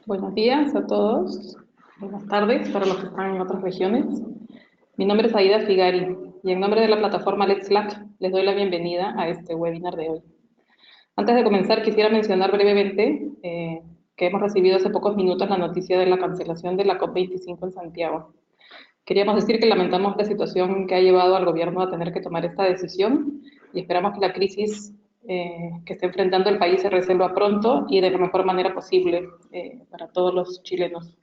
Buenos días a todos, buenas tardes para los que están en otras regiones. Mi nombre es Aida Figari y en nombre de la plataforma Let's Slack les doy la bienvenida a este webinar de hoy. Antes de comenzar quisiera mencionar brevemente que hemos recibido hace pocos minutos la noticia de la cancelación de la COP25 en Santiago. Queríamos decir que lamentamos la situación que ha llevado al gobierno a tener que tomar esta decisión y esperamos que la crisis que está enfrentando el país se resuelva pronto y de la mejor manera posible para todos los chilenos.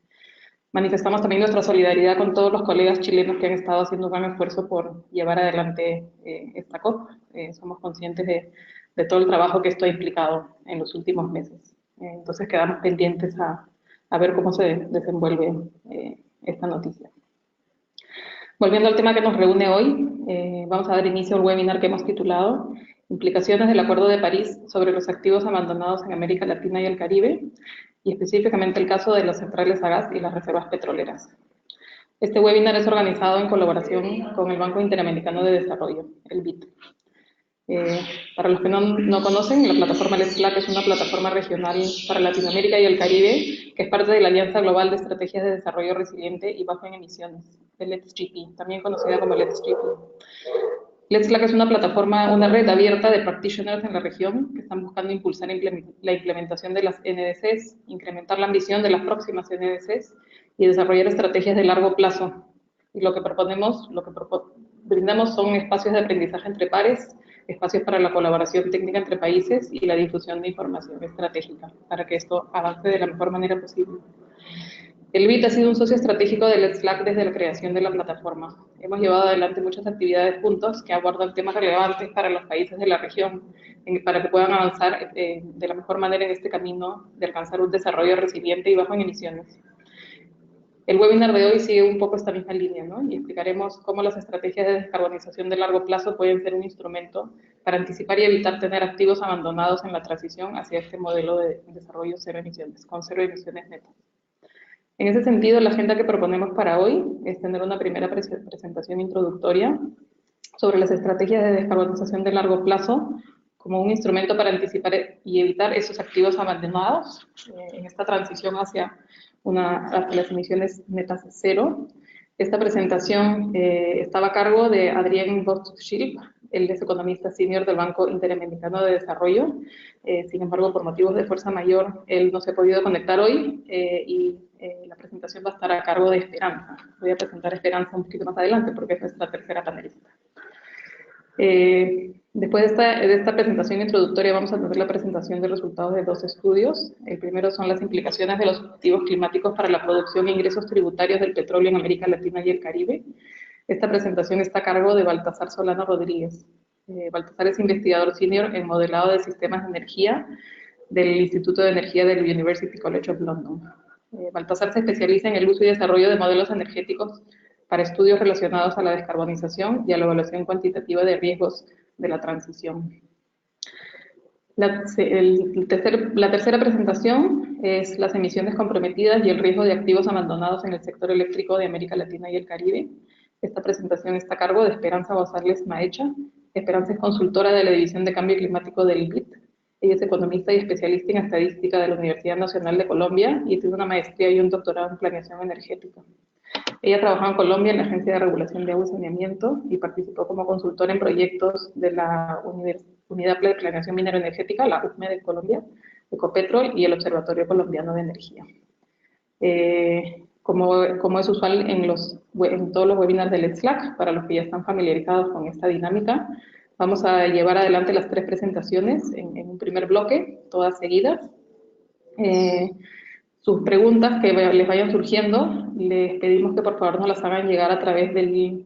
Manifestamos también nuestra solidaridad con todos los colegas chilenos que han estado haciendo un gran esfuerzo por llevar adelante esta COP. Somos conscientes de todo el trabajo que esto ha implicado en los últimos meses. Entonces quedamos pendientes a ver cómo se desenvuelve esta noticia. Volviendo al tema que nos reúne hoy, vamos a dar inicio al webinar que hemos titulado Implicaciones del Acuerdo de París sobre los activos abandonados en América Latina y el Caribe, y específicamente el caso de las centrales a gas y las reservas petroleras. Este webinar es organizado en colaboración con el Banco Interamericano de Desarrollo, el BID. Para los que no conocen, la plataforma Let's Slack es una plataforma regional para Latinoamérica y el Caribe que es parte de la Alianza Global de Estrategias de Desarrollo Resiliente y Bajo en Emisiones, el Let's GP, también conocida como Let's GP. Let's Slack es una plataforma, una red abierta de practitioners en la región que están buscando impulsar la implementación de las NDCs, incrementar la ambición de las próximas NDCs y desarrollar estrategias de largo plazo. Y lo que brindamos son espacios de aprendizaje entre pares, espacios para la colaboración técnica entre países y la difusión de información estratégica para que esto avance de la mejor manera posible. El BIT ha sido un socio estratégico de Let's Slack desde la creación de la plataforma. Hemos llevado adelante muchas actividades juntos que abordan temas relevantes para los países de la región, para que puedan avanzar de la mejor manera en este camino de alcanzar un desarrollo resiliente y bajo en emisiones. El webinar de hoy sigue un poco esta misma línea, ¿no? Y explicaremos cómo las estrategias de descarbonización de largo plazo pueden ser un instrumento para anticipar y evitar tener activos abandonados en la transición hacia este modelo de desarrollo cero emisiones, con cero emisiones netas. En ese sentido, la agenda que proponemos para hoy es tener una primera presentación introductoria sobre las estrategias de descarbonización de largo plazo como un instrumento para anticipar y evitar esos activos abandonados en esta transición hacia las emisiones netas cero. Esta presentación estaba a cargo de Adrián Boschilp, él es economista senior del Banco Interamericano de Desarrollo. Sin embargo, por motivos de fuerza mayor, él no se ha podido conectar hoy y la presentación va a estar a cargo de Esperanza. Voy a presentar a Esperanza un poquito más adelante porque es nuestra tercera panelista. Después de esta presentación introductoria vamos a tener la presentación de resultados de dos estudios. El primero son las implicaciones de los objetivos climáticos para la producción e ingresos tributarios del petróleo en América Latina y el Caribe. Esta presentación está a cargo de Baltasar Solano Rodríguez. Baltasar es investigador senior en modelado de sistemas de energía del Instituto de Energía del University College of London. Baltasar se especializa en el uso y desarrollo de modelos energéticos para estudios relacionados a la descarbonización y a la evaluación cuantitativa de riesgos de la transición. La tercera presentación es las emisiones comprometidas y el riesgo de activos abandonados en el sector eléctrico de América Latina y el Caribe. Esta presentación está a cargo de Esperanza González Maecha. Esperanza es consultora de la División de Cambio Climático del BID. Ella es economista y especialista en estadística de la Universidad Nacional de Colombia y tiene una maestría y un doctorado en planeación energética. Ella trabajó en Colombia en la Agencia de Regulación de Agua y Saneamiento y participó como consultora en proyectos de la Unidad de Planeación Minero-Energética, la UPME de Colombia, Ecopetrol y el Observatorio Colombiano de Energía. Como es usual en todos los webinars del Let's Slack, para los que ya están familiarizados con esta dinámica, vamos a llevar adelante las tres presentaciones en un primer bloque, todas seguidas. Sus preguntas que les vayan surgiendo, les pedimos que por favor nos las hagan llegar a través de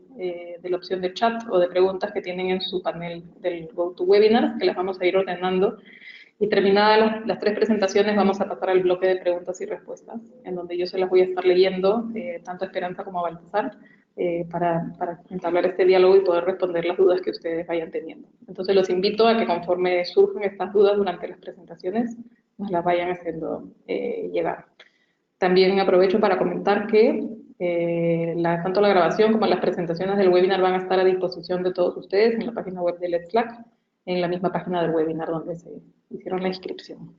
la opción de chat o de preguntas que tienen en su panel del GoToWebinar, que las vamos a ir ordenando. Y terminadas las tres presentaciones, vamos a pasar al bloque de preguntas y respuestas, en donde yo se las voy a estar leyendo, tanto a Esperanza como a Baltasar, para entablar este diálogo y poder responder las dudas que ustedes vayan teniendo. Entonces los invito a que conforme surjan estas dudas durante las presentaciones, nos las vayan haciendo llegar. También aprovecho para comentar que tanto la grabación como las presentaciones del webinar van a estar a disposición de todos ustedes en la página web de Let's Slack, en la misma página del webinar donde se hicieron la inscripción.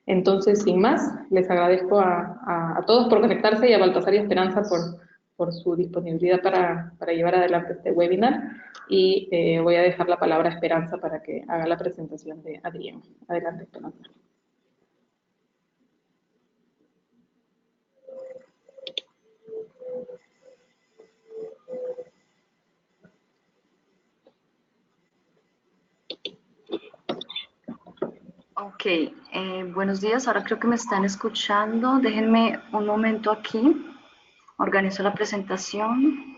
Entonces, sin más, les agradezco a todos por conectarse y a Baltasar y a Esperanza por su disponibilidad para llevar adelante este webinar. Y voy a dejar la palabra a Esperanza para que haga la presentación de Adrián. Adelante, Esperanza. Ok, buenos días, ahora creo que me están escuchando. Déjenme un momento aquí, organizo la presentación.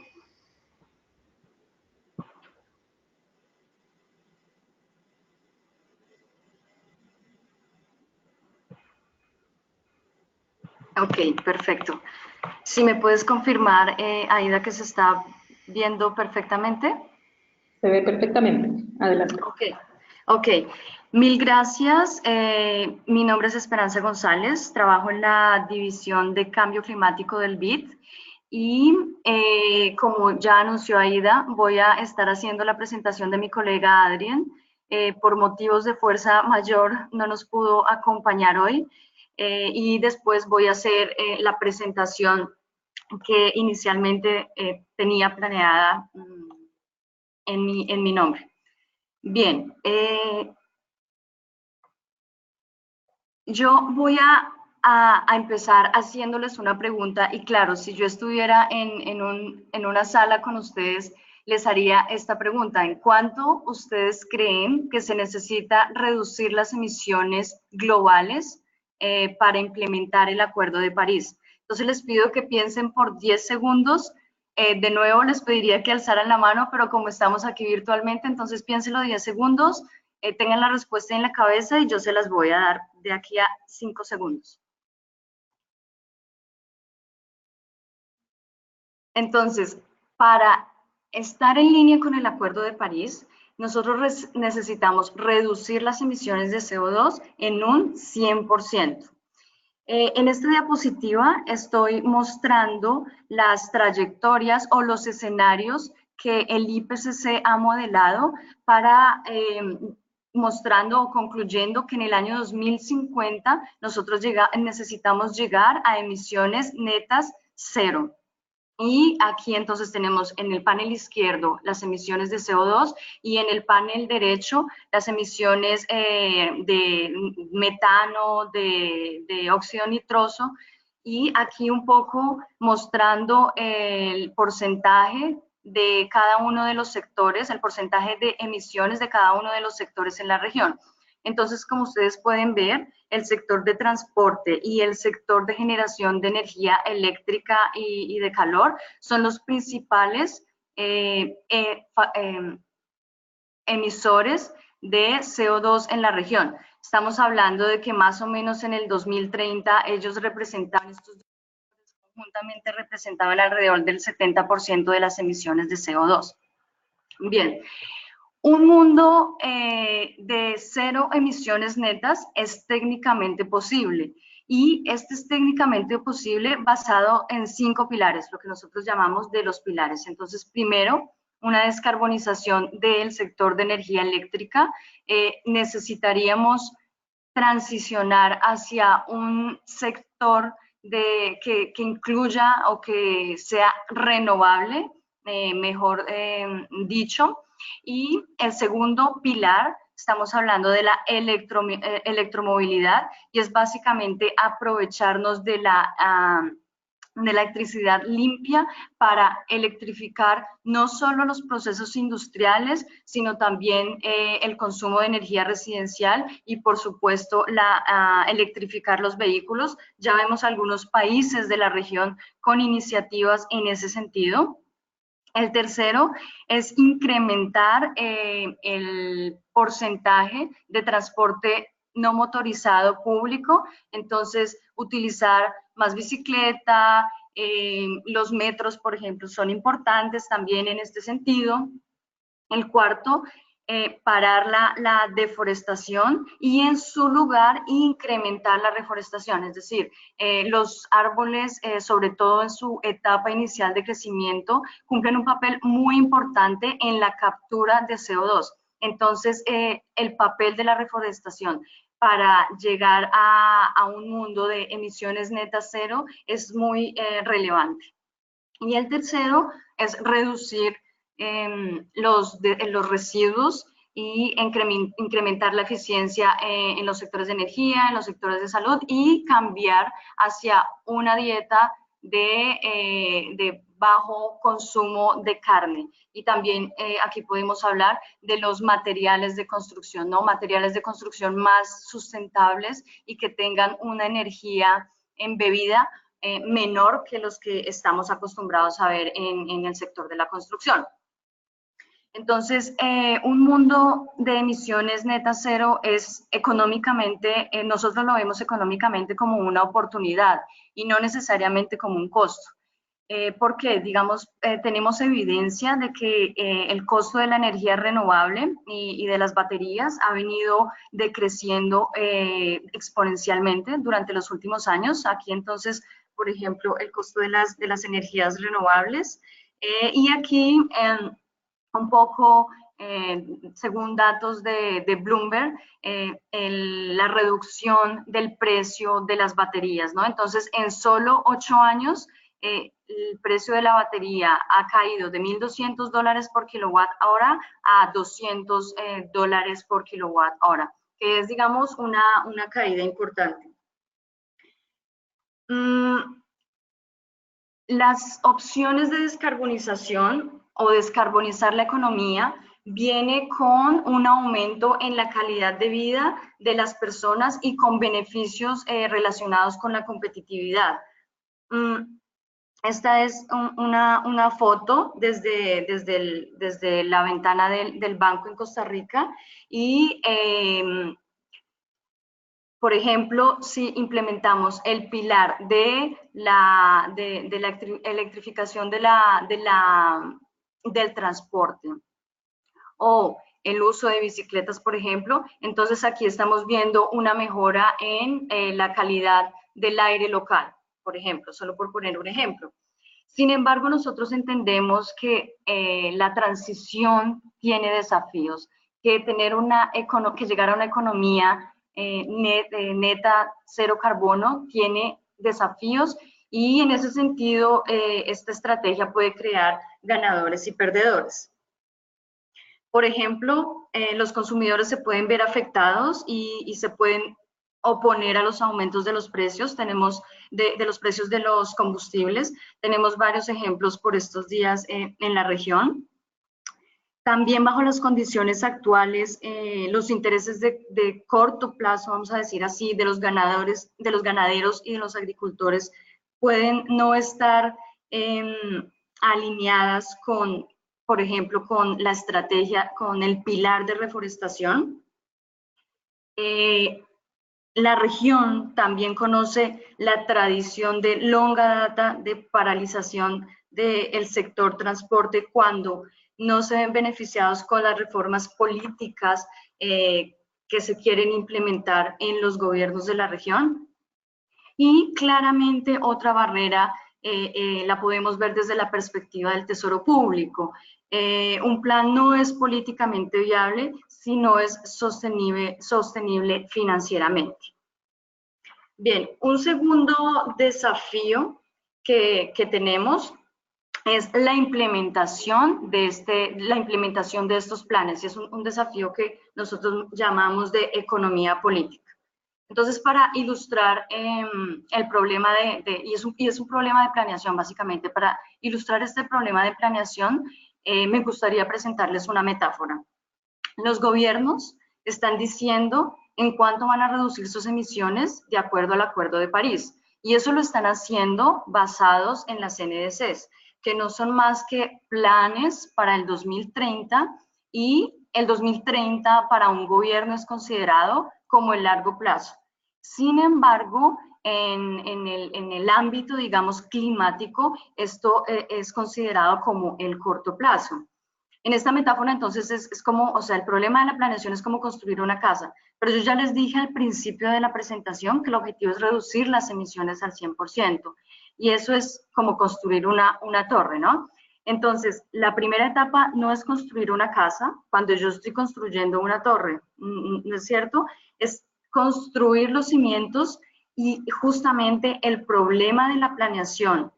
Ok, perfecto. Si me puedes confirmar, Aida, que se está viendo perfectamente. Se ve perfectamente. Adelante. Ok, ok. Mil gracias. Mi nombre es Esperanza González, trabajo en la División de Cambio Climático del BID y como ya anunció Aida, voy a estar haciendo la presentación de mi colega Adrián. Por motivos de fuerza mayor no nos pudo acompañar hoy y después voy a hacer la presentación que inicialmente tenía planeada en mi nombre. Bien, yo voy a empezar haciéndoles una pregunta y claro, si yo estuviera en una sala con ustedes, les haría esta pregunta. ¿En cuánto ustedes creen que se necesita reducir las emisiones globales para implementar el Acuerdo de París? Entonces les pido que piensen por 10 segundos. De nuevo les pediría que alzaran la mano, pero como estamos aquí virtualmente, entonces piénsenlo 10 segundos. Tengan la respuesta en la cabeza y yo se las voy a dar de aquí a 5 segundos. Entonces, para estar en línea con el Acuerdo de París, nosotros necesitamos reducir las emisiones de CO2 en un 100%. En esta diapositiva estoy mostrando las trayectorias o los escenarios que el IPCC ha modelado para mostrando o concluyendo que en el año 2050 nosotros necesitamos llegar a emisiones netas cero. Y aquí entonces tenemos en el panel izquierdo las emisiones de CO2 y en el panel derecho las emisiones de metano, de óxido nitroso, y aquí un poco mostrando el porcentaje de cada uno de los sectores, el porcentaje de emisiones de cada uno de los sectores en la región. Entonces, como ustedes pueden ver, el sector de transporte y el sector de generación de energía eléctrica y de calor son los principales emisores de CO2 en la región. Estamos hablando de que más o menos en el 2030 ellos representaban, estos dos conjuntamente representaban alrededor del 70% de las emisiones de CO2. Bien, un mundo de cero emisiones netas es técnicamente posible y este es técnicamente posible basado en 5 pilares, lo que nosotros llamamos de los pilares. Entonces, primero, una descarbonización del sector de energía eléctrica. Necesitaríamos transicionar hacia un sector que incluya o que sea renovable, mejor dicho. Y el segundo pilar, estamos hablando de la electromovilidad y es básicamente aprovecharnos de la electricidad limpia para electrificar no solo los procesos industriales, sino también el consumo de energía residencial y, por supuesto, electrificar los vehículos. Ya vemos algunos países de la región con iniciativas en ese sentido. El tercero es incrementar el porcentaje de transporte no motorizado público, entonces utilizar más bicicleta, los metros, por ejemplo, son importantes también en este sentido. El cuarto, parar la deforestación y en su lugar incrementar la reforestación, es decir, los árboles, sobre todo en su etapa inicial de crecimiento, cumplen un papel muy importante en la captura de CO2. Entonces, el papel de la reforestación para llegar a un mundo de emisiones netas cero es muy relevante. Y el tercero es reducir los residuos y incrementar la eficiencia en los sectores de energía, en los sectores de salud y cambiar hacia una dieta de bajo consumo de carne. Y también aquí podemos hablar de los materiales de construcción, ¿no? Materiales de construcción más sustentables y que tengan una energía embebida menor que los que estamos acostumbrados a ver en el sector de la construcción. Entonces, un mundo de emisiones netas cero es económicamente, nosotros lo vemos económicamente como una oportunidad y no necesariamente como un costo. Porque, digamos, tenemos evidencia de que el costo de la energía renovable y de las baterías ha venido decreciendo exponencialmente durante los últimos años. Aquí, entonces, por ejemplo, el costo de las energías renovables. Y aquí, un poco, según datos de Bloomberg, la reducción del precio de las baterías, ¿no? Entonces, en solo 8 años, el precio de la batería ha caído de $1.200 por kilowatt hora a $200 por kilowatt hora, que es, digamos, una caída importante. Las opciones de descarbonización o descarbonizar la economía viene con un aumento en la calidad de vida de las personas y con beneficios relacionados con la competitividad. Esta es una foto desde la ventana del banco en Costa Rica y por ejemplo, si implementamos el pilar de la electrificación del transporte o el uso de bicicletas, por ejemplo, entonces aquí estamos viendo una mejora en la calidad del aire local, por ejemplo, solo por poner un ejemplo. Sin embargo, nosotros entendemos que la transición tiene desafíos, que llegar a una economía neta cero carbono tiene desafíos y en ese sentido esta estrategia puede crear ganadores y perdedores. Por ejemplo, los consumidores se pueden ver afectados y se pueden oponer a los aumentos de los precios, tenemos de los precios de los combustibles, tenemos varios ejemplos por estos días en la región. También bajo las condiciones actuales, los intereses de corto plazo, vamos a decir así, de los ganaderos y de los agricultores pueden no estar alineadas con, por ejemplo, con la estrategia, con el pilar de reforestación. La región también conoce la tradición de longa data de paralización del sector transporte cuando no se ven beneficiados con las reformas políticas que se quieren implementar en los gobiernos de la región. Y claramente otra barrera la podemos ver desde la perspectiva del Tesoro Público. Un plan no es políticamente viable si no es sostenible financieramente. Bien, un segundo desafío que tenemos es la implementación de estos planes, y es un desafío que nosotros llamamos de economía política. Entonces, para ilustrar el problema y es un problema de planeación básicamente, para ilustrar este problema de planeación, me gustaría presentarles una metáfora. Los gobiernos están diciendo en cuánto van a reducir sus emisiones de acuerdo al Acuerdo de París, y eso lo están haciendo basados en las NDCs, que no son más que planes para el 2030, y el 2030 para un gobierno es considerado como el largo plazo. Sin embargo, en el ámbito, digamos, climático, esto es considerado como el corto plazo. En esta metáfora, entonces, es como, o sea, el problema de la planeación es como construir una casa, pero yo ya les dije al principio de la presentación que el objetivo es reducir las emisiones al 100%, y eso es como construir una torre, ¿no? Entonces, la primera etapa no es construir una casa, cuando yo estoy construyendo una torre, ¿no es cierto? Es construir los cimientos y justamente el problema de la planeación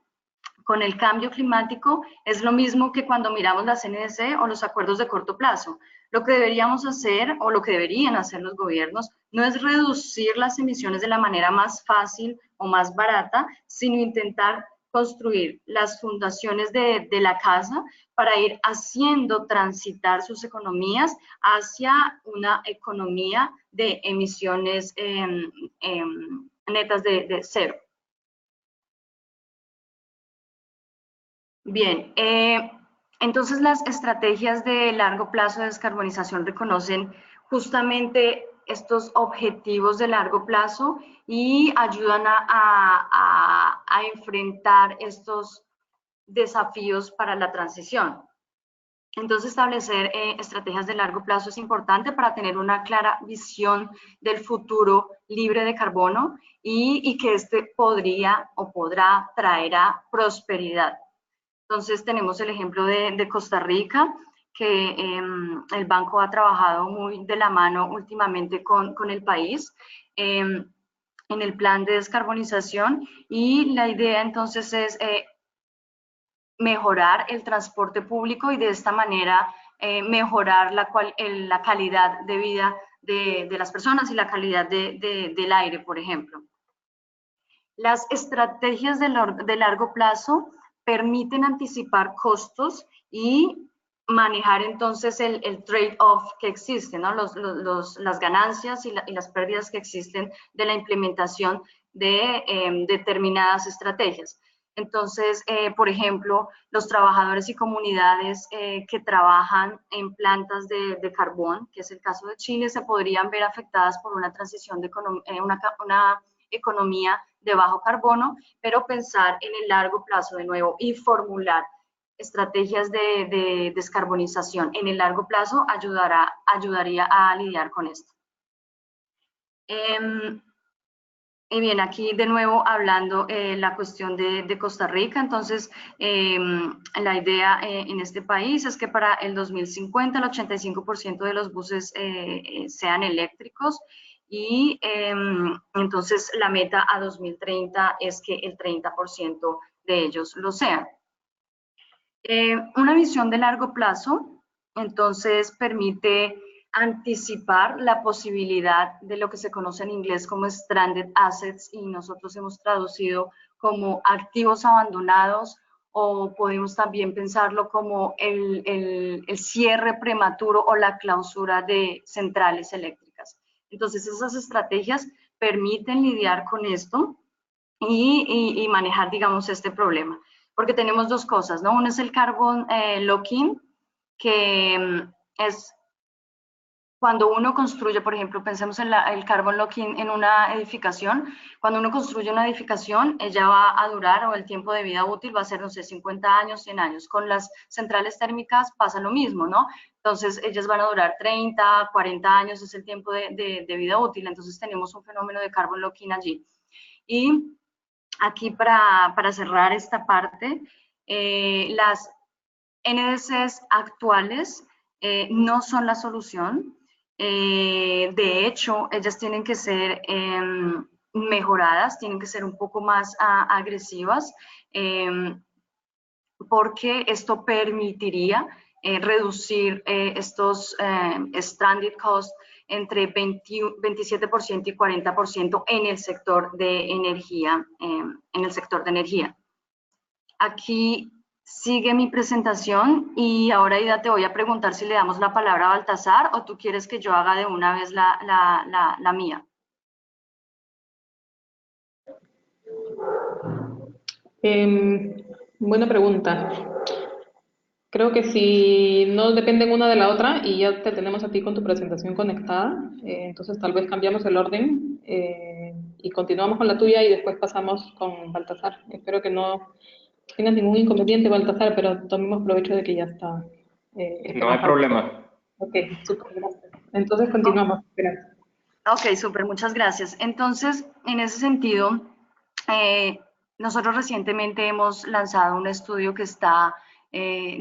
con el cambio climático es lo mismo que cuando miramos la CNDC o los acuerdos de corto plazo. Lo que deberíamos hacer o lo que deberían hacer los gobiernos no es reducir las emisiones de la manera más fácil o más barata, sino intentar construir las fundaciones de la casa para ir haciendo transitar sus economías hacia una economía de emisiones netas de cero. Bien, entonces las estrategias de largo plazo de descarbonización reconocen justamente estos objetivos de largo plazo y ayudan a enfrentar estos desafíos para la transición. Entonces, establecer estrategias de largo plazo es importante para tener una clara visión del futuro libre de carbono y que este podría o podrá traerá prosperidad. Entonces, tenemos el ejemplo de Costa Rica, que el banco ha trabajado muy de la mano últimamente con el país en el plan de descarbonización, y la idea entonces es mejorar el transporte público y de esta manera mejorar la calidad de vida de las personas y la calidad del aire, por ejemplo. Las estrategias de largo plazo permiten anticipar costos y manejar entonces el trade-off que existe, ¿no? Las ganancias y las pérdidas que existen de la implementación de determinadas estrategias. Entonces, por ejemplo, los trabajadores y comunidades que trabajan en plantas de carbón, que es el caso de Chile, se podrían ver afectadas por una transición de una economía de bajo carbono, pero pensar en el largo plazo de nuevo y formular estrategias de descarbonización en el largo plazo ayudaría a lidiar con esto. Y bien, aquí de nuevo hablando la cuestión de Costa Rica. Entonces, la idea en este país es que para el 2050 el 85% de los buses sean eléctricos, y entonces la meta a 2030 es que el 30% de ellos lo sean. Una visión de largo plazo, entonces, permite anticipar la posibilidad de lo que se conoce en inglés como stranded assets, y nosotros hemos traducido como activos abandonados, o podemos también pensarlo como el cierre prematuro o la clausura de centrales eléctricas. Entonces, esas estrategias permiten lidiar con esto y manejar, digamos, este problema. Porque tenemos dos cosas, ¿no? Uno es el carbon lock-in, que es cuando uno construye, por ejemplo, pensemos en el carbon lock-in en una edificación. Cuando uno construye una edificación, ella va a durar, o el tiempo de vida útil va a ser, no sé, 50 años, 100 años. Con las centrales térmicas pasa lo mismo, ¿no? Entonces, ellas van a durar 30, 40 años, es el tiempo de vida útil. Entonces, tenemos un fenómeno de carbon lock-in allí. Y aquí, para cerrar esta parte, las NDCs actuales no son la solución. De hecho, ellas tienen que ser mejoradas, tienen que ser un poco más agresivas, porque esto permitiría reducir estos stranded costs entre 27% y 40% en el sector de energía. Aquí sigue mi presentación, y ahora, Ida, te voy a preguntar si le damos la palabra a Baltasar o tú quieres que yo haga de una vez la mía. Buena pregunta. Creo que si no dependen una de la otra y ya te tenemos a ti con tu presentación conectada, entonces tal vez cambiamos el orden y continuamos con la tuya y después pasamos con Baltasar. Espero que no tengas ningún inconveniente, Baltasar, pero tomemos provecho de que ya está. No hay problema. Ok, súper, gracias. Entonces continuamos. Gracias. Ok, súper, muchas gracias. Entonces, en ese sentido, nosotros recientemente hemos lanzado un estudio que está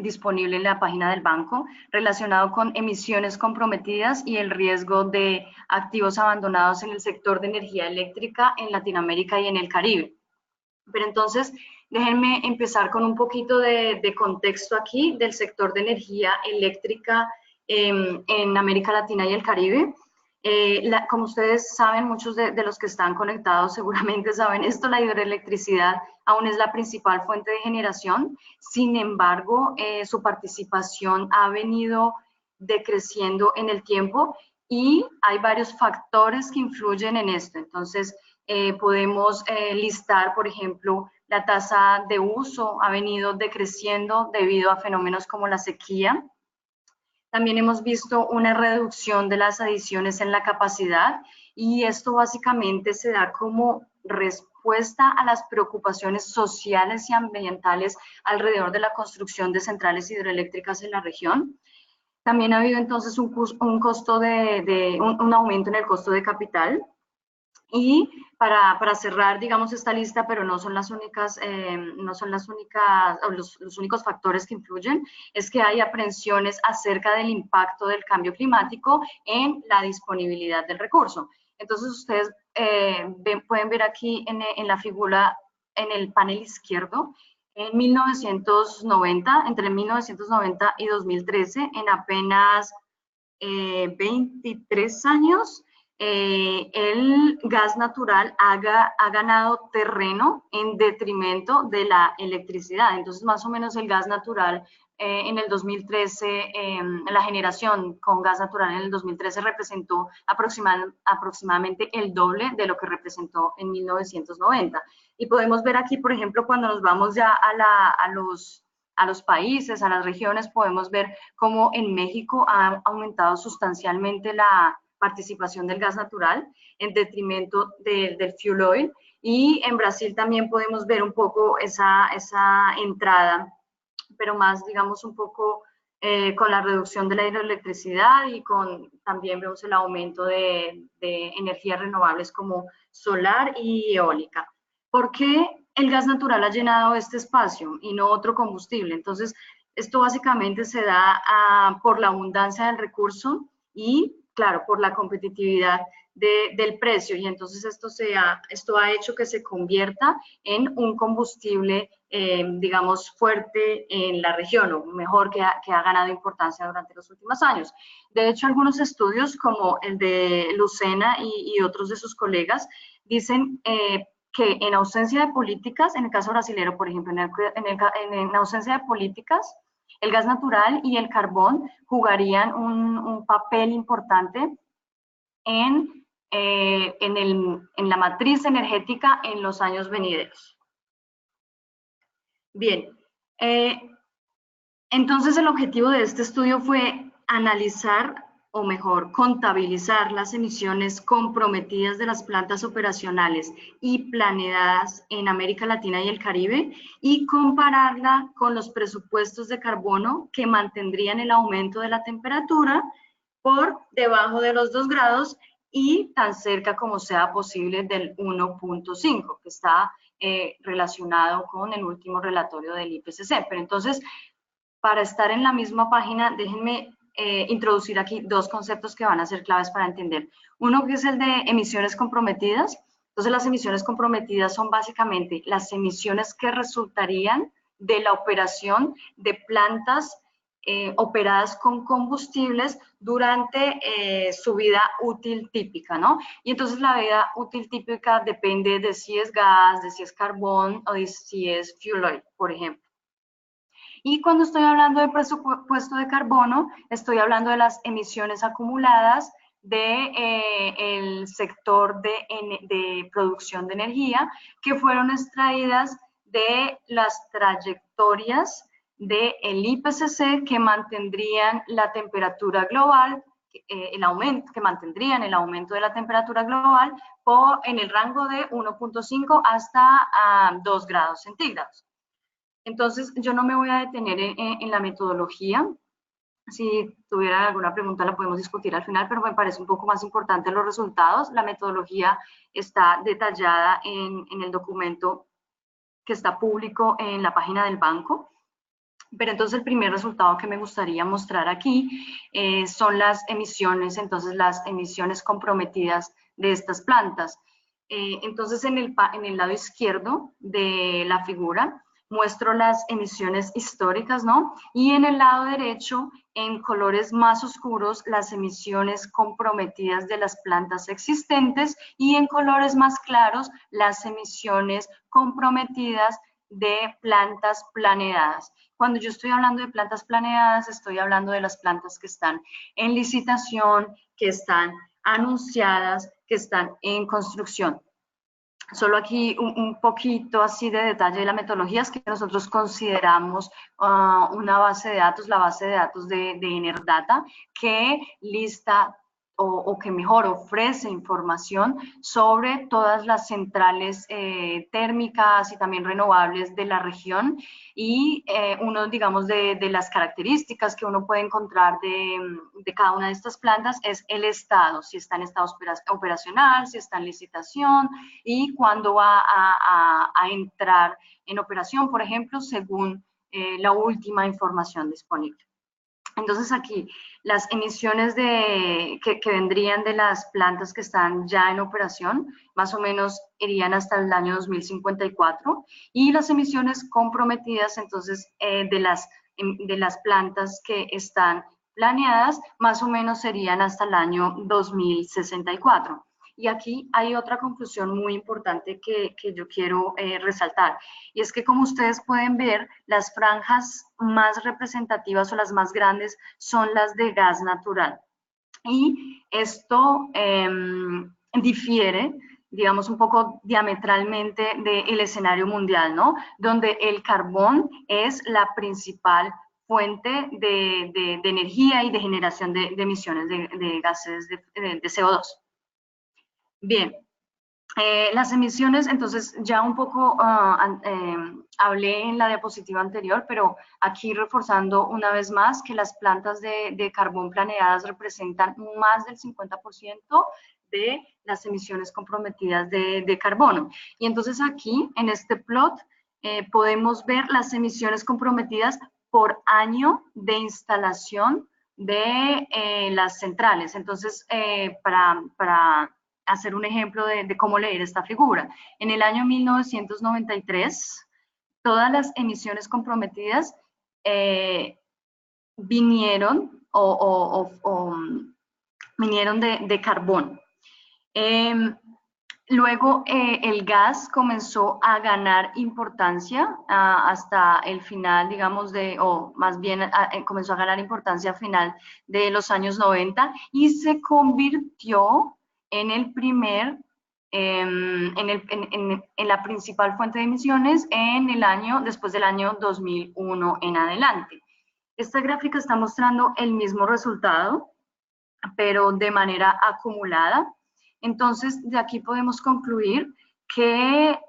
disponible en la página del banco, relacionado con emisiones comprometidas y el riesgo de activos abandonados en el sector de energía eléctrica en Latinoamérica y en el Caribe. Pero entonces, déjenme empezar con un poquito de contexto aquí del sector de energía eléctrica en América Latina y el Caribe. Como ustedes saben, muchos de los que están conectados seguramente saben esto, la hidroelectricidad aún es la principal fuente de generación. Sin embargo, su participación ha venido decreciendo en el tiempo y hay varios factores que influyen en esto. Entonces, podemos listar, por ejemplo, la tasa de uso ha venido decreciendo debido a fenómenos como la sequía. También hemos visto una reducción de las adiciones en la capacidad y esto básicamente se da como respuesta a las preocupaciones sociales y ambientales alrededor de la construcción de centrales hidroeléctricas en la región. También ha habido entonces un aumento en el costo de capital. Y para cerrar, digamos, esta lista, pero no son las únicas, los únicos factores que influyen, es que hay aprensiones acerca del impacto del cambio climático en la disponibilidad del recurso. Entonces, ustedes pueden ver aquí en la figura, en el panel izquierdo, en 1990, entre 1990 y 2013, en apenas 23 años, el gas natural ha ganado terreno en detrimento de la electricidad. Entonces, más o menos el gas natural en el 2013, la generación con gas natural en el 2013 representó aproximadamente el doble de lo que representó en 1990. Y podemos ver aquí, por ejemplo, cuando nos vamos ya a los países, a las regiones, podemos ver cómo en México ha aumentado sustancialmente la participación del gas natural en detrimento del fuel oil, y en Brasil también podemos ver un poco esa entrada, pero más, digamos, un poco con la reducción de la hidroelectricidad y también vemos el aumento de energías renovables como solar y eólica. ¿Por qué el gas natural ha llenado este espacio y no otro combustible? Entonces, esto básicamente se da por la abundancia del recurso y, claro, por la competitividad del precio, y entonces esto ha hecho que se convierta en un combustible, digamos, fuerte en la región, o mejor, que ha ganado importancia durante los últimos años. De hecho, algunos estudios, como el de Lucena y otros de sus colegas, dicen que en ausencia de políticas, en el caso brasilero, por ejemplo, en ausencia de políticas, el gas natural y el carbón jugarían un papel importante en la matriz energética en los años venideros. Bien, entonces el objetivo de este estudio fue analizar, o mejor, contabilizar las emisiones comprometidas de las plantas operacionales y planeadas en América Latina y el Caribe, y compararla con los presupuestos de carbono que mantendrían el aumento de la temperatura por debajo de los 2 grados y tan cerca como sea posible del 1.5, que está relacionado con el último relatorio del IPCC. Pero entonces, para estar en la misma página, déjenme introducir aquí 2 conceptos que van a ser claves para entender. Uno, que es el de emisiones comprometidas. Entonces, las emisiones comprometidas son básicamente las emisiones que resultarían de la operación de plantas operadas con combustibles durante su vida útil típica, ¿no? Y entonces la vida útil típica depende de si es gas, de si es carbón o de si es fuel oil, por ejemplo. Y cuando estoy hablando de presupuesto de carbono, estoy hablando de las emisiones acumuladas del sector de producción de energía, que fueron extraídas de las trayectorias del IPCC, que mantendrían la temperatura global, que mantendrían el aumento de la temperatura global en el rango de 1.5 hasta 2 grados centígrados. Entonces, yo no me voy a detener en la metodología. Si tuvieran alguna pregunta la podemos discutir al final, pero me parece un poco más importante los resultados. La metodología está detallada en el documento que está público en la página del banco. Pero entonces el primer resultado que me gustaría mostrar aquí son las emisiones, entonces las emisiones comprometidas de estas plantas. Entonces en el lado izquierdo de la figura muestro las emisiones históricas, ¿no? Y en el lado derecho, en colores más oscuros, las emisiones comprometidas de las plantas existentes y en colores más claros, las emisiones comprometidas de plantas planeadas. Cuando yo estoy hablando de plantas planeadas, estoy hablando de las plantas que están en licitación, que están anunciadas, que están en construcción. Solo aquí un poquito así de detalle de la metodología es que nosotros consideramos una base de datos, la base de datos de Enerdata, que lista o que mejor ofrece información sobre todas las centrales térmicas y también renovables de la región y uno, digamos, de las características que uno puede encontrar de cada una de estas plantas es el estado, si está en estado operacional, si está en licitación y cuándo va a entrar en operación, por ejemplo, según la última información disponible. Entonces aquí las emisiones que vendrían de las plantas que están ya en operación, más o menos irían hasta el año 2054, y las emisiones comprometidas entonces de las plantas que están planeadas, más o menos serían hasta el año 2064. Y aquí hay otra conclusión muy importante que yo quiero resaltar, y es que como ustedes pueden ver, las franjas más representativas o las más grandes son las de gas natural. Y esto difiere, digamos, un poco diametralmente del escenario mundial, ¿no? Donde el carbón es la principal fuente de energía y de generación de emisiones de gases de CO2. Bien, las emisiones, entonces ya un poco hablé en la diapositiva anterior, pero aquí reforzando una vez más que las plantas de carbón planeadas representan más del 50% de las emisiones comprometidas de carbono. Y entonces aquí, en este plot, podemos ver las emisiones comprometidas por año de instalación de las centrales. Entonces, para hacer un ejemplo de cómo leer esta figura. En el año 1993, todas las emisiones comprometidas vinieron vinieron de carbón. Luego el gas comenzó a ganar importancia hasta el final, digamos, o más bien comenzó a ganar importancia a final de los años 90 y se convirtió en el primer, en la principal fuente de emisiones después del año 2001 en adelante. Esta gráfica está mostrando el mismo resultado, pero de manera acumulada. Entonces, de aquí podemos concluir que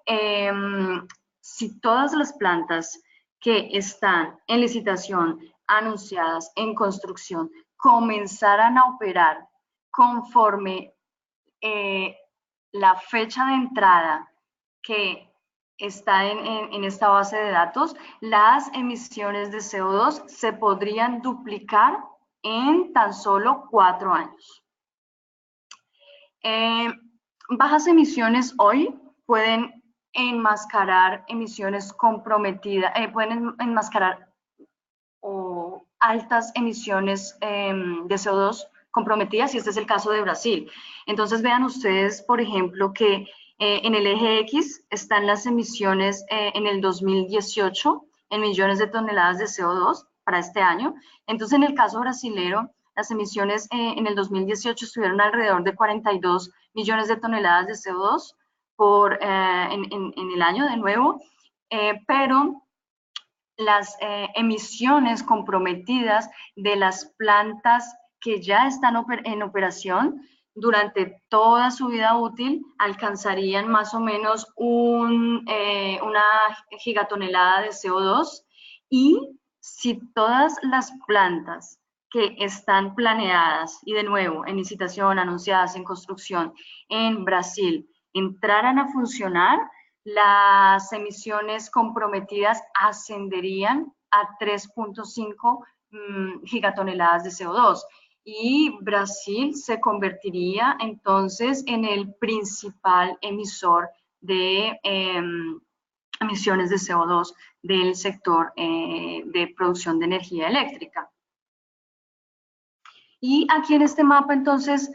si todas las plantas que están en licitación, anunciadas, en construcción, comenzaran a operar conforme la fecha de entrada que está en esta base de datos, las emisiones de CO2 se podrían duplicar en tan solo 4 años. Bajas emisiones hoy pueden enmascarar emisiones comprometidas, pueden enmascarar altas emisiones de CO2 comprometidas, y este es el caso de Brasil. Entonces vean ustedes, por ejemplo, que en el eje X están las emisiones en el 2018 en millones de toneladas de CO2 para este año. Entonces, en el caso brasilero, las emisiones en el 2018 estuvieron alrededor de 42 millones de toneladas de CO2 en el año de nuevo, pero las emisiones comprometidas de las plantas que ya están en operación durante toda su vida útil alcanzarían más o menos una gigatonelada de CO2, y si todas las plantas que están planeadas y de nuevo en licitación, anunciadas, en construcción en Brasil entraran a funcionar, las emisiones comprometidas ascenderían a 3.5 gigatoneladas de CO2. Y Brasil se convertiría entonces en el principal emisor de emisiones de CO2 del sector de producción de energía eléctrica. Y aquí en este mapa entonces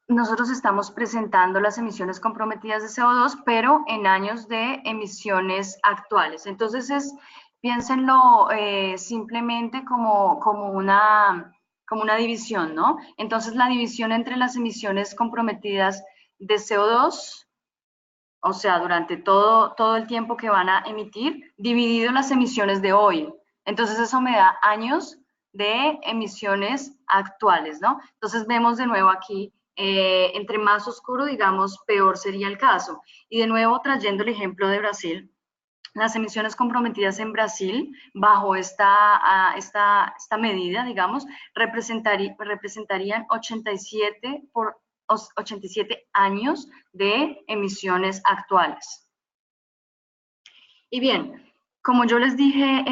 nosotros estamos presentando las emisiones comprometidas de CO2, pero en años de emisiones actuales. Entonces piénsenlo simplemente como una división, ¿no? Entonces la división entre las emisiones comprometidas de CO2, o sea, durante todo el tiempo que van a emitir, dividido las emisiones de hoy. Entonces eso me da años de emisiones actuales, ¿no? Entonces vemos de nuevo aquí, entre más oscuro, digamos, peor sería el caso. Y de nuevo, trayendo el ejemplo de Brasil, las emisiones comprometidas en Brasil, bajo esta medida, digamos, representarían 87 años de emisiones actuales. Y bien, como yo les dije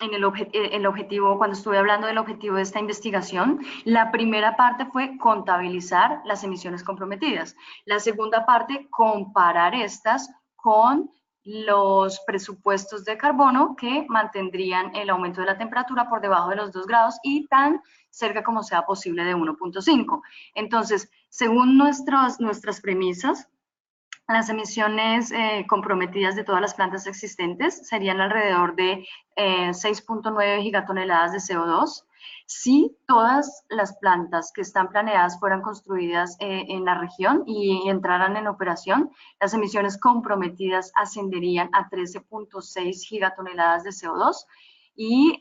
el objetivo, cuando estuve hablando del objetivo de esta investigación, la primera parte fue contabilizar las emisiones comprometidas. La segunda parte, comparar estas con los presupuestos de carbono que mantendrían el aumento de la temperatura por debajo de los 2 grados y tan cerca como sea posible de 1.5. Entonces, según nuestras premisas, las emisiones comprometidas de todas las plantas existentes serían alrededor de 6.9 gigatoneladas de CO2. Si todas las plantas que están planeadas fueran construidas en la región y entraran en operación, las emisiones comprometidas ascenderían a 13.6 gigatoneladas de CO2 y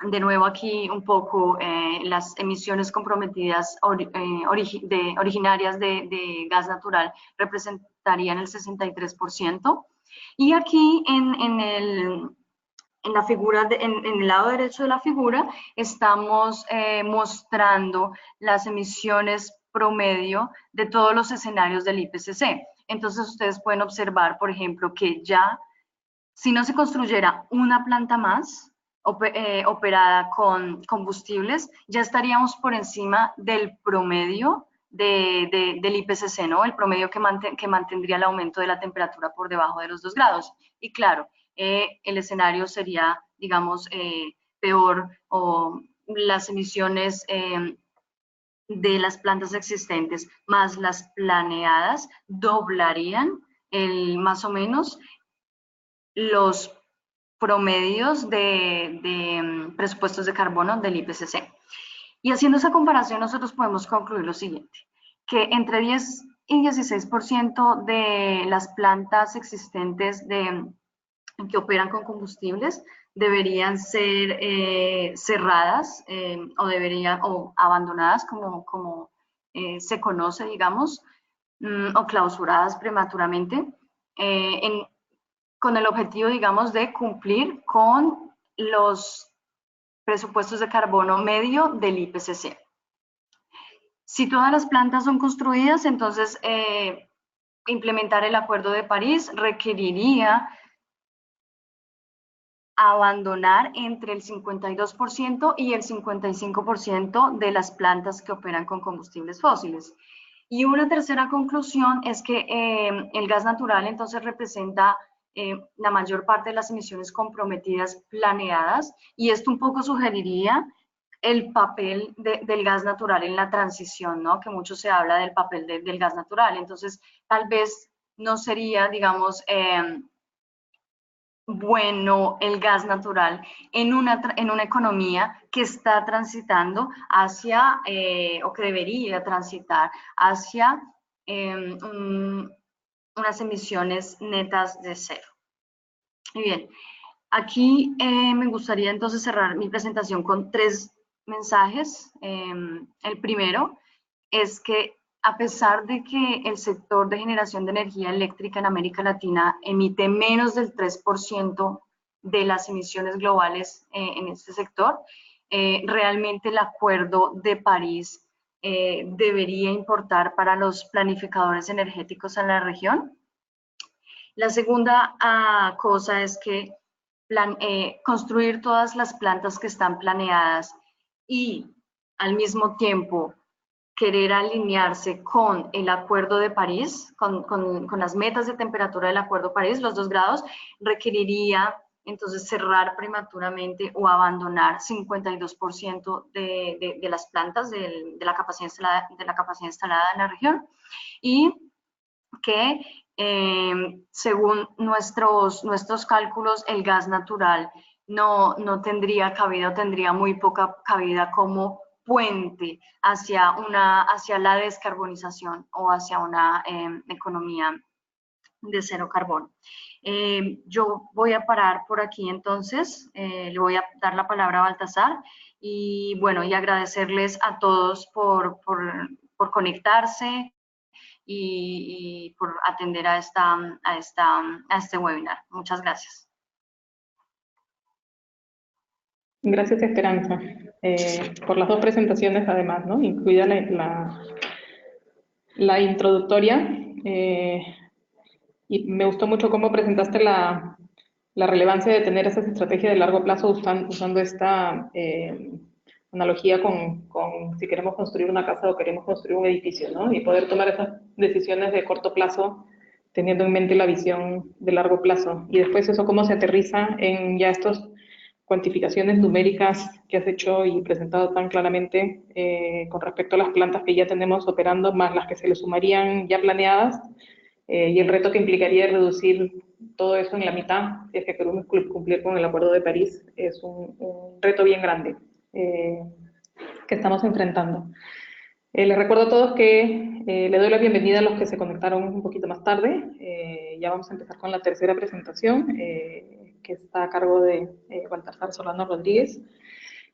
de nuevo aquí un poco las emisiones comprometidas originarias de gas natural representarían el 63%. Y aquí en la figura, en el lado derecho de la figura, estamos mostrando las emisiones promedio de todos los escenarios del IPCC. Entonces ustedes pueden observar, por ejemplo, que ya si no se construyera una planta más, operada con combustibles, ya estaríamos por encima del promedio del IPCC, ¿no? El promedio que mantendría el aumento de la temperatura por debajo de los 2 grados. Y claro, el escenario sería, digamos, peor, o las emisiones de las plantas existentes más las planeadas doblarían más o menos los promedios de presupuestos de carbono del IPCC. Y haciendo esa comparación, nosotros podemos concluir lo siguiente, que entre 10 y 16% de las plantas existentes que operan con combustibles deberían ser cerradas o abandonadas, como se conoce, digamos, o clausuradas prematuramente, con el objetivo, digamos, de cumplir con los presupuestos de carbono medio del IPCC. Si todas las plantas son construidas, entonces implementar el Acuerdo de París requeriría abandonar entre el 52% y el 55% de las plantas que operan con combustibles fósiles. Y una tercera conclusión es que el gas natural entonces representa la mayor parte de las emisiones comprometidas planeadas, y esto un poco sugeriría el papel del gas natural en la transición, ¿no? Que mucho se habla del papel del gas natural. Entonces, tal vez no sería, digamos, bueno el gas natural en una economía que está transitando hacia, o que debería transitar hacia unas emisiones netas de cero. Muy bien, aquí me gustaría entonces cerrar mi presentación con 3 mensajes. El primero es que a pesar de que el sector de generación de energía eléctrica en América Latina emite menos del 3% de las emisiones globales en este sector, realmente el Acuerdo de París debería importar para los planificadores energéticos en la región. La segunda cosa es que construir todas las plantas que están planeadas y al mismo tiempo querer alinearse con el Acuerdo de París, con las metas de temperatura del Acuerdo de París, los 2 grados, requeriría entonces cerrar prematuramente o abandonar 52% de las plantas de la capacidad instalada en la región, y que según nuestros cálculos el gas natural no tendría cabida o tendría muy poca cabida como puente hacia la descarbonización o hacia una economía de cero carbono. Yo voy a parar por aquí entonces, le voy a dar la palabra a Baltasar y bueno, y agradecerles a todos por conectarse y por atender a este webinar. Muchas gracias. Gracias, Esperanza, por las 2 presentaciones además, ¿no? Incluida la introductoria. Y me gustó mucho cómo presentaste la relevancia de tener esas estrategias de largo plazo usando esta analogía con si queremos construir una casa o queremos construir un edificio, ¿no? Y poder tomar esas decisiones de corto plazo teniendo en mente la visión de largo plazo. Y después eso cómo se aterriza en ya estas cuantificaciones numéricas que has hecho y presentado tan claramente con respecto a las plantas que ya tenemos operando, más las que se le sumarían ya planeadas, y el reto que implicaría reducir todo eso en la mitad, si es que queremos cumplir con el Acuerdo de París, es un reto bien grande que estamos enfrentando. Les recuerdo a todos que le doy la bienvenida a los que se conectaron un poquito más tarde. Ya vamos a empezar con la tercera presentación, que está a cargo de Baltasar Solano Rodríguez.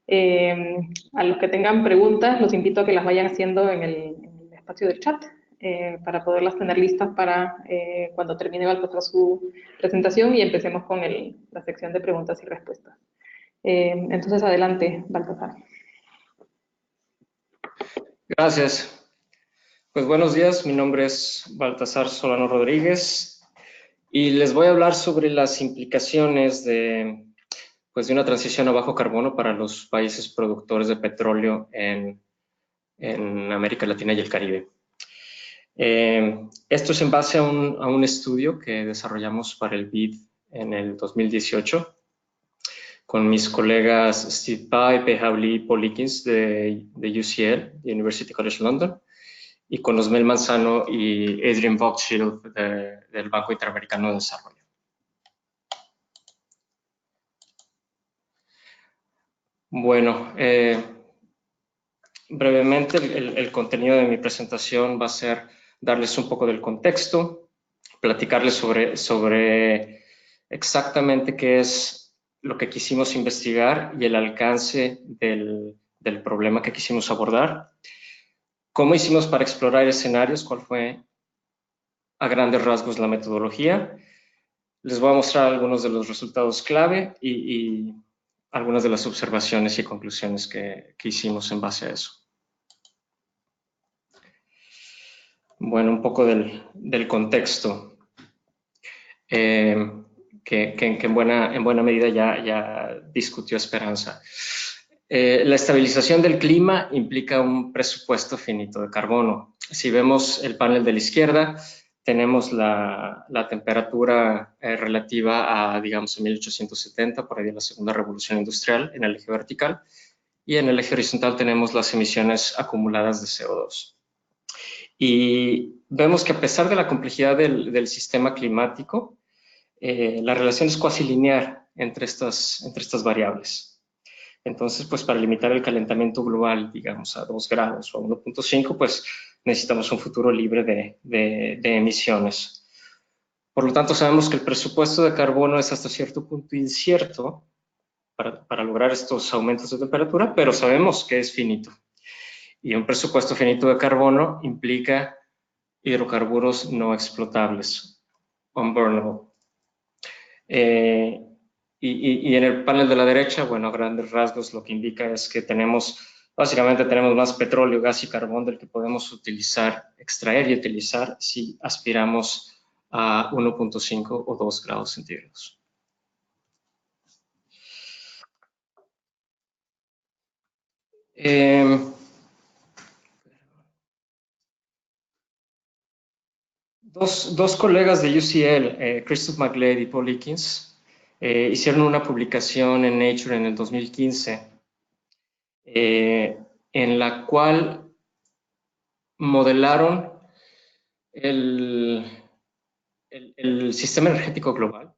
A los que tengan preguntas, los invito a que las vayan haciendo en el espacio del chat, para poderlas tener listas para cuando termine Baltasar su presentación y empecemos con la sección de preguntas y respuestas. Entonces, adelante, Baltasar. Gracias. Pues buenos días, mi nombre es Baltasar Solano Rodríguez y les voy a hablar sobre las implicaciones de una transición a bajo carbono para los países productores de petróleo en América Latina y el Caribe. Esto es en base a un estudio que desarrollamos para el BID en el 2018 con mis colegas Steve Pye, Pehavli y Paul Likins de UCL, de University College London, y con Osmel Manzano y Adrian Boxshield del Banco Interamericano de Desarrollo. Bueno, brevemente el contenido de mi presentación va a ser darles un poco del contexto, platicarles sobre exactamente qué es lo que quisimos investigar y el alcance del problema que quisimos abordar, cómo hicimos para explorar escenarios, cuál fue a grandes rasgos la metodología. Les voy a mostrar algunos de los resultados clave y algunas de las observaciones y conclusiones que hicimos en base a eso. Bueno, un poco del contexto, que en buena medida ya discutió Esperanza. La estabilización del clima implica un presupuesto finito de carbono. Si vemos el panel de la izquierda, tenemos la temperatura relativa a, digamos, a 1870, por ahí de la segunda revolución industrial, en el eje vertical, y en el eje horizontal tenemos las emisiones acumuladas de CO2. Y vemos que a pesar de la complejidad del sistema climático, la relación es cuasi lineal entre estas variables. Entonces, pues para limitar el calentamiento global, digamos, a 2 grados o a 1.5, pues necesitamos un futuro libre de emisiones. Por lo tanto, sabemos que el presupuesto de carbono es hasta cierto punto incierto para lograr estos aumentos de temperatura, pero sabemos que es finito. Y un presupuesto finito de carbono implica hidrocarburos no explotables, unburnable. Y en el panel de la derecha, bueno, a grandes rasgos lo que indica es que básicamente tenemos más petróleo, gas y carbón del que podemos extraer y utilizar si aspiramos a 1.5 o 2 grados centígrados. Dos colegas de UCL, Christoph McGlade y Paul Ekins, hicieron una publicación en Nature en el 2015, en la cual modelaron el sistema energético global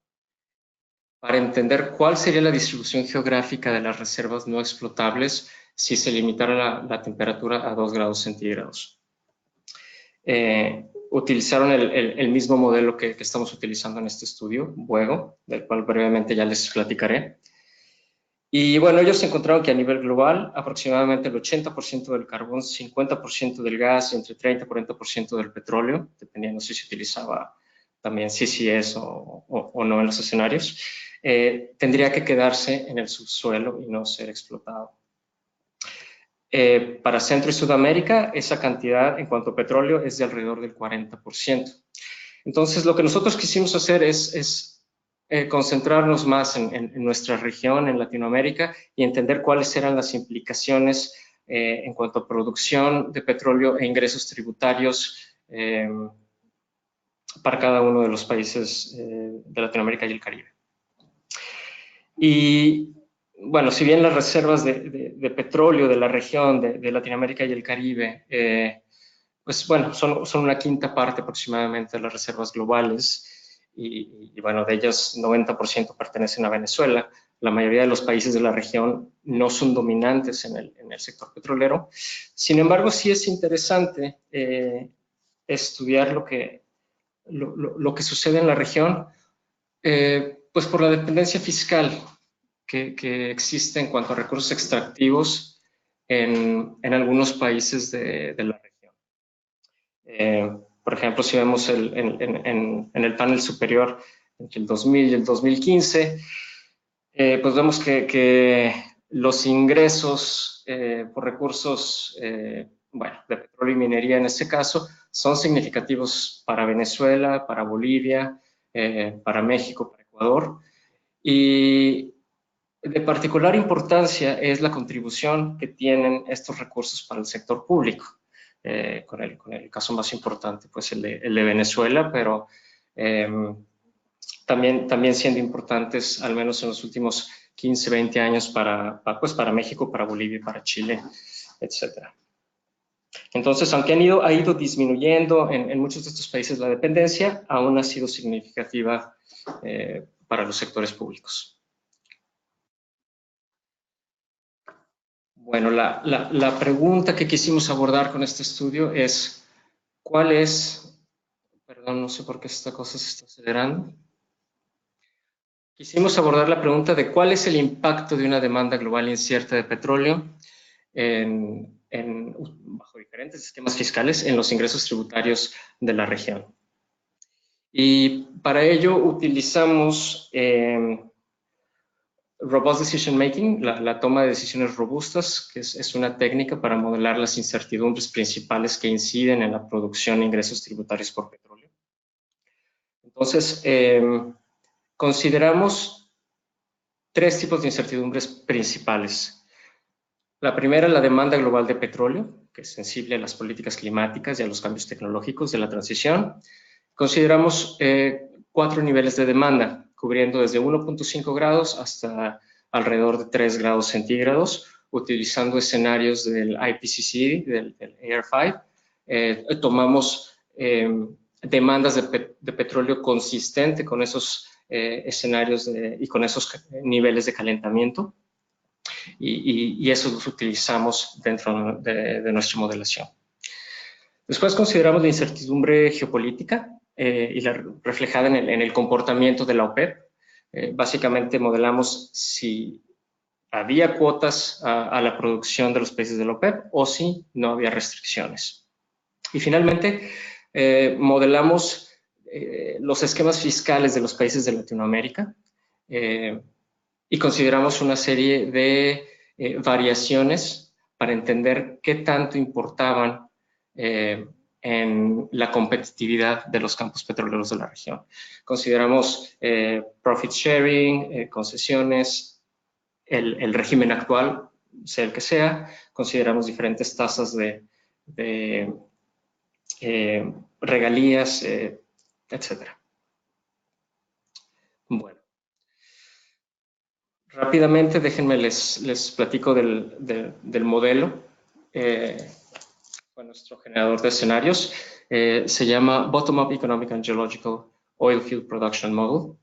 para entender cuál sería la distribución geográfica de las reservas no explotables si se limitara la temperatura a 2 grados centígrados. Utilizaron el mismo modelo que estamos utilizando en este estudio, BUEGO, del cual brevemente ya les platicaré. Y bueno, ellos encontraron que a nivel global, aproximadamente el 80% del carbón, 50% del gas y entre 30 y 40% del petróleo, dependiendo si se utilizaba también CCS o no en los escenarios, tendría que quedarse en el subsuelo y no ser explotado. Para Centro y Sudamérica, esa cantidad en cuanto a petróleo es de alrededor del 40%. Entonces, lo que nosotros quisimos hacer es concentrarnos más en nuestra región, en Latinoamérica, y entender cuáles eran las implicaciones en cuanto a producción de petróleo e ingresos tributarios para cada uno de los países de Latinoamérica y el Caribe. Y bueno, si bien las reservas de petróleo de la región de Latinoamérica y el Caribe, pues bueno, son una quinta parte aproximadamente de las reservas globales, y bueno, de ellas 90% pertenecen a Venezuela. La mayoría de los países de la región no son dominantes en el sector petrolero. Sin embargo, sí es interesante estudiar lo que sucede en la región, pues por la dependencia fiscal que existe en cuanto a recursos extractivos en algunos países de la región. Por ejemplo, si vemos en el panel superior entre el 2000 y el 2015, pues vemos que los ingresos por recursos, bueno, de petróleo y minería en este caso, son significativos para Venezuela, para Bolivia, para México, para Ecuador. Y de particular importancia es la contribución que tienen estos recursos para el sector público. Con el caso más importante, pues el de Venezuela, pero también siendo importantes, al menos en los últimos 15, 20 años, para México, para Bolivia, para Chile, etc. Entonces, aunque ha ido disminuyendo en muchos de estos países la dependencia, aún ha sido significativa para los sectores públicos. Bueno, la pregunta que quisimos abordar con este estudio es, ¿cuál es? Perdón, no sé por qué esta cosa se está acelerando. Quisimos abordar la pregunta de cuál es el impacto de una demanda global incierta de petróleo bajo diferentes esquemas fiscales en los ingresos tributarios de la región. Y para ello utilizamos Robust Decision Making, la toma de decisiones robustas, que es una técnica para modelar las incertidumbres principales que inciden en la producción e ingresos tributarios por petróleo. Entonces, consideramos tres tipos de incertidumbres principales. La primera, la demanda global de petróleo, que es sensible a las políticas climáticas y a los cambios tecnológicos de la transición. Consideramos 4 niveles de demanda, cubriendo desde 1.5 grados hasta alrededor de 3 grados centígrados, utilizando escenarios del IPCC, del AR5. Tomamos demandas de petróleo consistente con esos escenarios y con esos niveles de calentamiento, y eso los utilizamos dentro de nuestra modelación. Después consideramos la incertidumbre geopolítica y la reflejada en el comportamiento de la OPEP. Básicamente modelamos si había cuotas a la producción de los países de la OPEP o si no había restricciones. Y finalmente modelamos los esquemas fiscales de los países de Latinoamérica y consideramos una serie de variaciones para entender qué tanto importaban en la competitividad de los campos petroleros de la región. Consideramos profit sharing, concesiones, el régimen actual, sea el que sea, consideramos diferentes tasas de regalías, etcétera. Bueno, rápidamente déjenme les platico del modelo. Fue nuestro generador de escenarios. Se llama Bottom-up Economic and Geological Oil Field Production Model.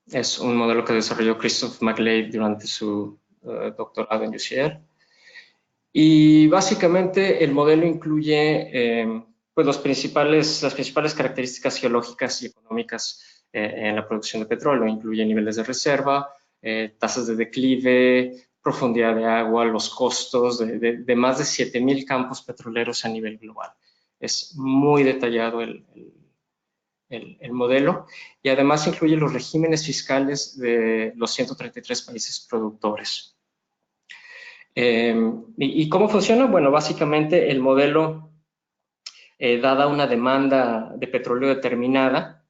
Es un modelo que desarrolló Christoph McLeod durante su doctorado en UCL. Y básicamente el modelo incluye pues las principales características geológicas y económicas en la producción de petróleo. Incluye niveles de reserva, tasas de declive, profundidad de agua, los costos de más de 7,000 campos petroleros a nivel global. Es muy detallado el modelo y además incluye los regímenes fiscales de los 133 países productores. ¿Y cómo funciona? Bueno, básicamente el modelo, dada una demanda de petróleo determinada,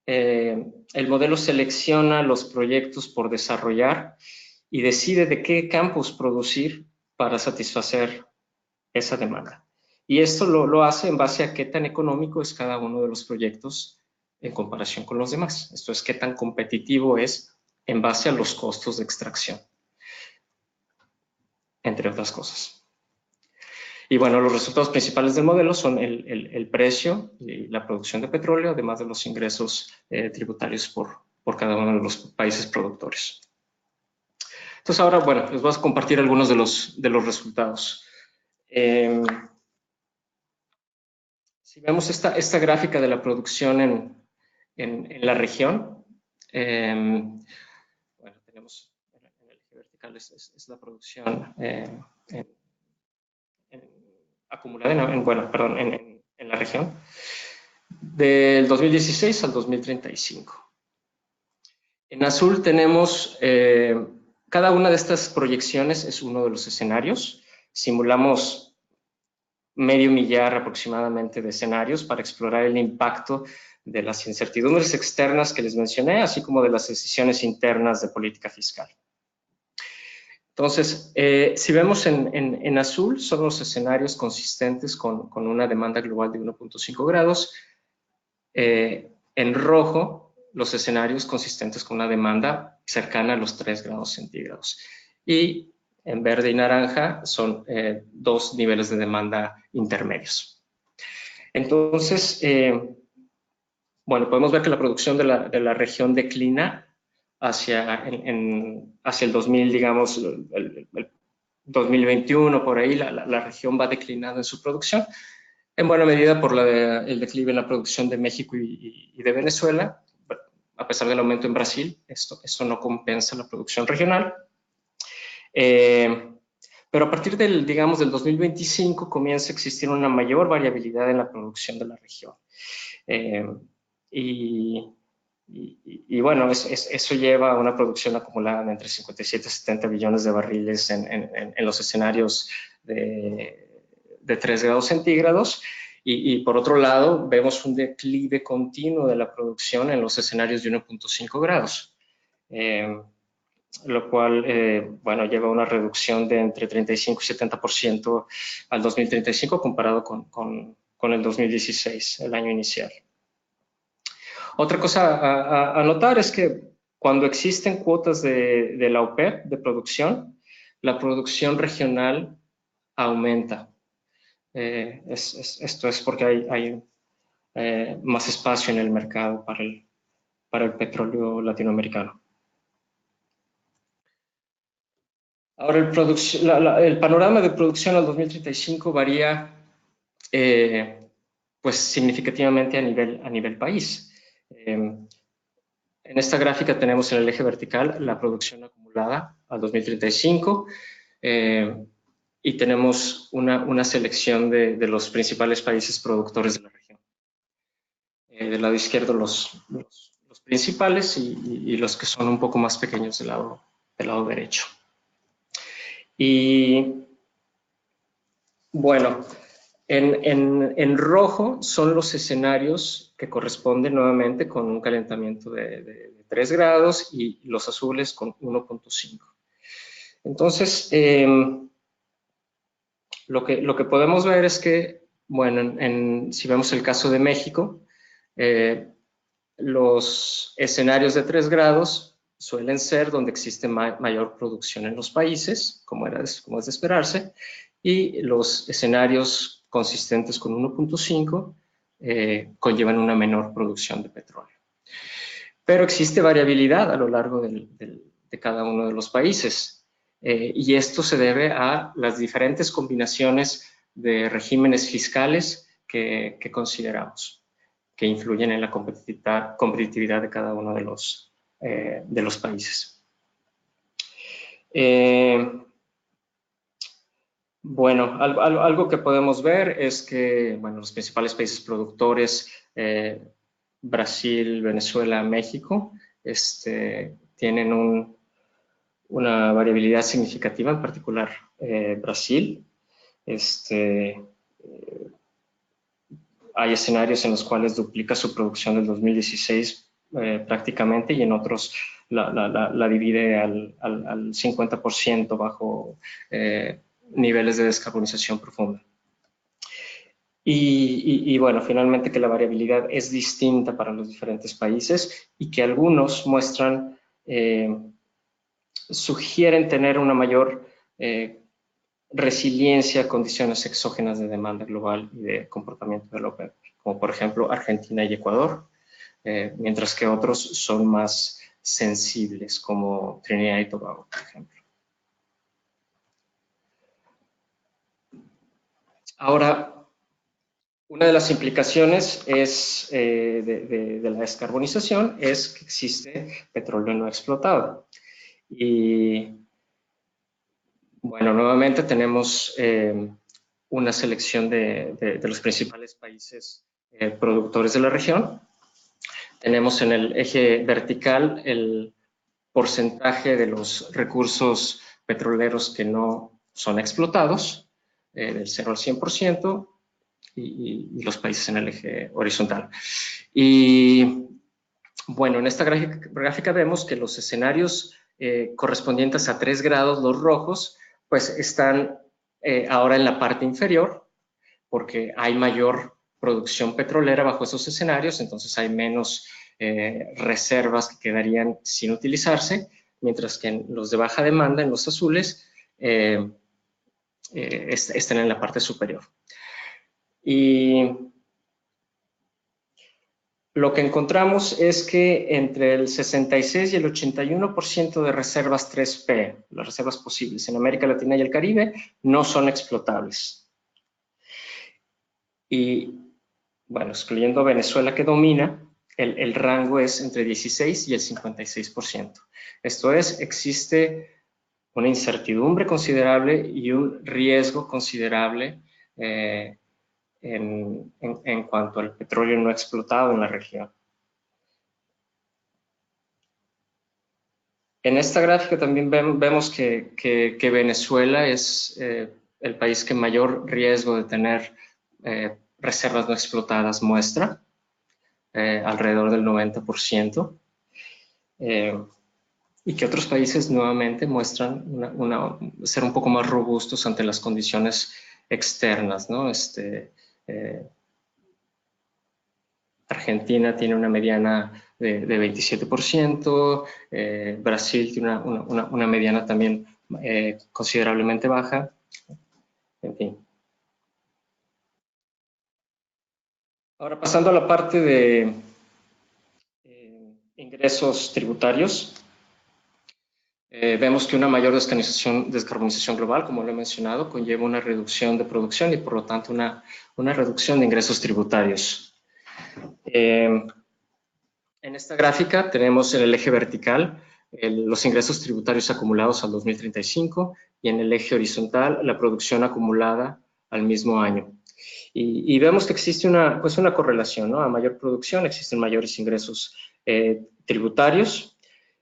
el modelo selecciona los proyectos por desarrollar y decide de qué campos producir para satisfacer esa demanda. Y esto lo hace en base a qué tan económico es cada uno de los proyectos en comparación con los demás. Esto es, qué tan competitivo es en base a los costos de extracción, entre otras cosas. Y bueno, los resultados principales del modelo son el precio y la producción de petróleo, además de los ingresos tributarios por cada uno de los países productores. Entonces ahora, bueno, les voy a compartir algunos de los resultados. Si vemos esta gráfica de la producción en la región, bueno, tenemos en el eje vertical es la producción acumulada en la región del 2016 al 2035. En azul tenemos cada una de estas proyecciones es uno de los escenarios. Simulamos medio millar aproximadamente de escenarios para explorar el impacto de las incertidumbres externas que les mencioné, así como de las decisiones internas de política fiscal. Entonces, si vemos en azul, son los escenarios consistentes con una demanda global de 1.5 grados. En rojo, los escenarios consistentes con una demanda cercana a los 3 grados centígrados. Y en verde y naranja son dos niveles de demanda intermedios. Entonces, bueno, podemos ver que la producción de la región declina hacia el 2000, digamos, el 2021, por ahí, la región va declinando en su producción, en buena medida por el declive en la producción de México y de Venezuela. A pesar del aumento en Brasil, esto no compensa la producción regional. Pero a partir del 2025 comienza a existir una mayor variabilidad en la producción de la región. Y bueno, eso lleva a una producción acumulada de entre 57 y 70 billones de barriles en los escenarios de 3 grados centígrados. Y por otro lado, vemos un declive continuo de la producción en los escenarios de 1.5 grados. Lo cual, bueno, lleva a una reducción de entre 35 y 70% al 2035 comparado con el 2016, el año inicial. Otra cosa a notar es que cuando existen cuotas de la OPEP de producción, la producción regional aumenta. Esto es porque hay más espacio en el mercado para el petróleo latinoamericano. Ahora, el panorama de producción al 2035 varía pues significativamente a nivel país. En esta gráfica tenemos en el eje vertical la producción acumulada al 2035 y tenemos una selección de los principales países productores de la región. Del lado izquierdo los principales y los que son un poco más pequeños del lado derecho. Y bueno, En rojo son los escenarios que corresponden nuevamente con un calentamiento de 3 grados y los azules con 1.5. Entonces, lo que podemos ver es que, bueno, si vemos el caso de México, los escenarios de 3 grados suelen ser donde existe mayor producción en los países, como es de esperarse, y los escenarios consistentes con 1.5 conllevan una menor producción de petróleo. Pero existe variabilidad a lo largo de cada uno de los países, y esto se debe a las diferentes combinaciones de regímenes fiscales que consideramos, que influyen en la competitividad de cada uno de los países. Bueno, algo que podemos ver es que, bueno, los principales países productores, Brasil, Venezuela, México, tienen una variabilidad significativa, en particular Brasil. Hay escenarios en los cuales duplica su producción del 2016 prácticamente, y en otros la divide al 50% bajo niveles de descarbonización profunda. Y bueno, finalmente que la variabilidad es distinta para los diferentes países y que algunos sugieren tener una mayor resiliencia a condiciones exógenas de demanda global y de comportamiento de la OPEP, como por ejemplo Argentina y Ecuador, mientras que otros son más sensibles, como Trinidad y Tobago, por ejemplo. Ahora, una de las implicaciones de la descarbonización es que existe petróleo no explotado. Y bueno, nuevamente tenemos una selección de los principales países productores de la región. Tenemos en el eje vertical el porcentaje de los recursos petroleros que no son explotados, del 0 al 100%, y los países en el eje horizontal. Y bueno, en esta gráfica vemos que los escenarios correspondientes a 3 grados, los rojos, pues están ahora en la parte inferior, porque hay mayor producción petrolera bajo esos escenarios, entonces hay menos reservas que quedarían sin utilizarse, mientras que en los de baja demanda, en los azules, están en la parte superior. Y lo que encontramos es que entre el 66 y el 81% de reservas 3P, las reservas posibles en América Latina y el Caribe, no son explotables. Y bueno, excluyendo Venezuela, que domina, el rango es entre 16 y el 56%. Esto es, existe una incertidumbre considerable y un riesgo considerable en cuanto al petróleo no explotado en la región. En esta gráfica también vemos que Venezuela es el país que mayor riesgo de tener reservas no explotadas muestra, alrededor del 90%, y que otros países nuevamente muestran ser un poco más robustos ante las condiciones externas, ¿no? Argentina tiene una mediana de 27%, Brasil tiene una mediana también considerablemente baja, en fin. Ahora, pasando a la parte de ingresos tributarios, vemos que una mayor descarbonización global, como lo he mencionado, conlleva una reducción de producción y por lo tanto una reducción de ingresos tributarios. En esta gráfica tenemos en el eje vertical los ingresos tributarios acumulados al 2035 y en el eje horizontal la producción acumulada al mismo año. Y vemos que existe una correlación, ¿no? A mayor producción existen mayores ingresos tributarios.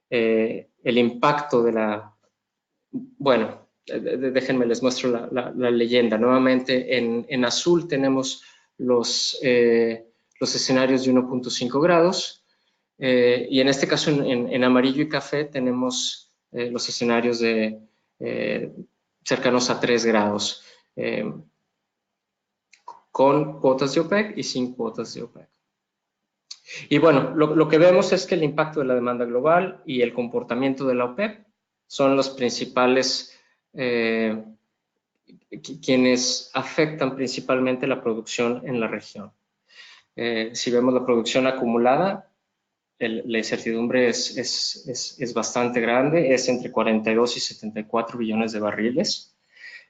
El impacto de déjenme les muestro la leyenda. Nuevamente, en azul tenemos los escenarios de 1.5 grados, y en este caso en amarillo y café tenemos los escenarios de cercanos a 3 grados, con cuotas de OPEC y sin cuotas de OPEC. Y bueno, lo que vemos es que el impacto de la demanda global y el comportamiento de la OPEP son los principales quienes afectan principalmente la producción en la región. Si vemos la producción acumulada, la incertidumbre es bastante grande, es entre 42 y 74 billones de barriles.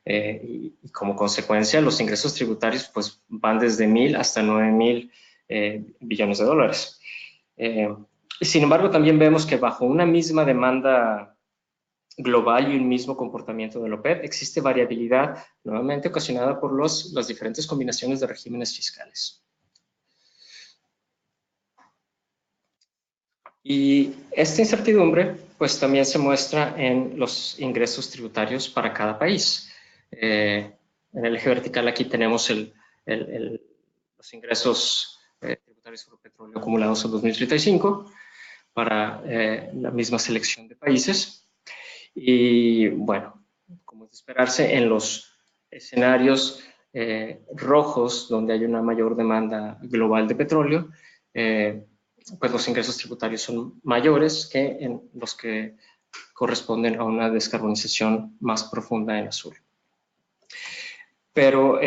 Y como consecuencia, los ingresos tributarios pues, van desde 1.000 hasta 9.000 billones de dólares. Sin embargo, también vemos que bajo una misma demanda global y un mismo comportamiento de la OPEP, existe variabilidad nuevamente ocasionada por las diferentes combinaciones de regímenes fiscales. Y esta incertidumbre pues también se muestra en los ingresos tributarios para cada país. En el eje vertical aquí tenemos los ingresos tributarios por petróleo acumulados en 2035 para la misma selección de países. Y bueno, como es de esperarse, en los escenarios rojos, donde hay una mayor demanda global de petróleo, pues los ingresos tributarios son mayores que en los que corresponden a una descarbonización más profunda en azul. Pero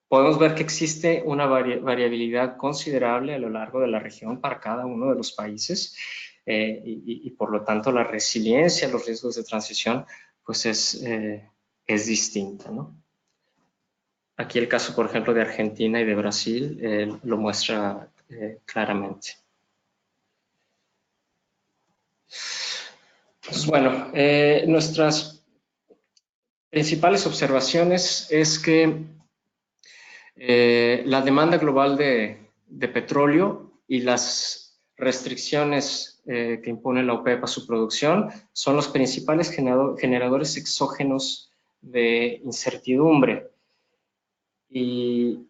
podemos ver que existe una variabilidad considerable a lo largo de la región para cada uno de los países, y por lo tanto la resiliencia a los riesgos de transición pues es distinta, ¿no? Aquí el caso, por ejemplo, de Argentina y de Brasil lo muestra claramente. Pues bueno, nuestras principales observaciones es que la demanda global de petróleo y las restricciones que impone la OPEP a su producción son los principales generadores exógenos de incertidumbre. Y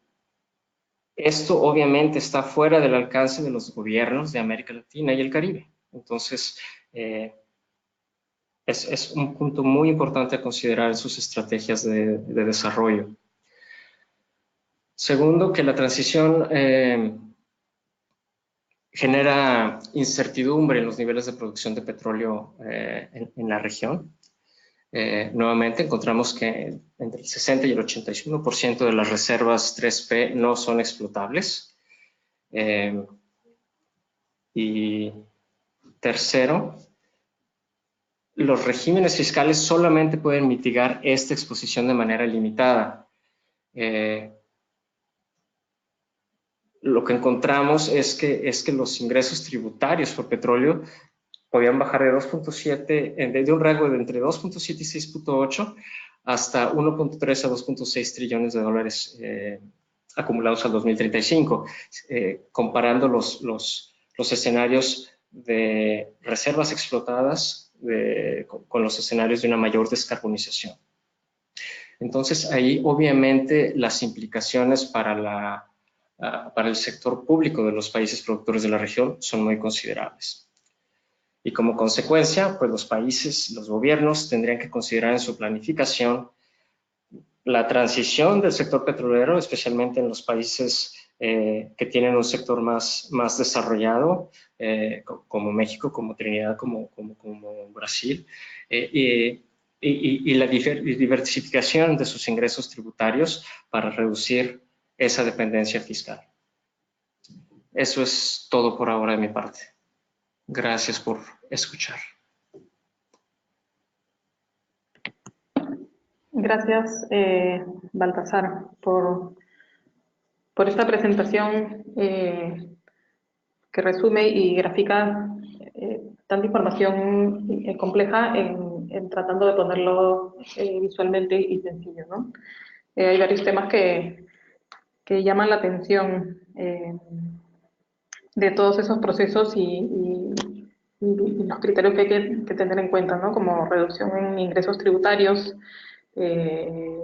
esto obviamente está fuera del alcance de los gobiernos de América Latina y el Caribe. Entonces, es un punto muy importante a considerar en sus estrategias de desarrollo. Segundo, que la transición genera incertidumbre en los niveles de producción de petróleo en la región. Nuevamente encontramos que entre el 60 y el 81% de las reservas 3P no son explotables. Y tercero, los regímenes fiscales solamente pueden mitigar esta exposición de manera limitada. Lo que encontramos es que los ingresos tributarios por petróleo podían bajar de 2.7, de un rango de entre 2.7 y 6.8 hasta 1.3 a 2.6 trillones de dólares acumulados al 2035, comparando los escenarios de reservas explotadas con los escenarios de una mayor descarbonización. Entonces, ahí obviamente las implicaciones para el sector público de los países productores de la región son muy considerables. Y como consecuencia, pues los países, los gobiernos tendrían que considerar en su planificación la transición del sector petrolero, especialmente en los países que tienen un sector más desarrollado, como México, como Trinidad, como Brasil, y la diversificación de sus ingresos tributarios para reducir esa dependencia fiscal. Eso es todo por ahora de mi parte. Gracias por escuchar. Gracias, Baltasar, por esta presentación que resume y grafica tanta información compleja en tratando de ponerlo visualmente y sencillo, ¿no? Hay varios temas que llaman la atención de todos esos procesos y y los criterios que hay que tener en cuenta, ¿no? Como reducción en ingresos tributarios, eh,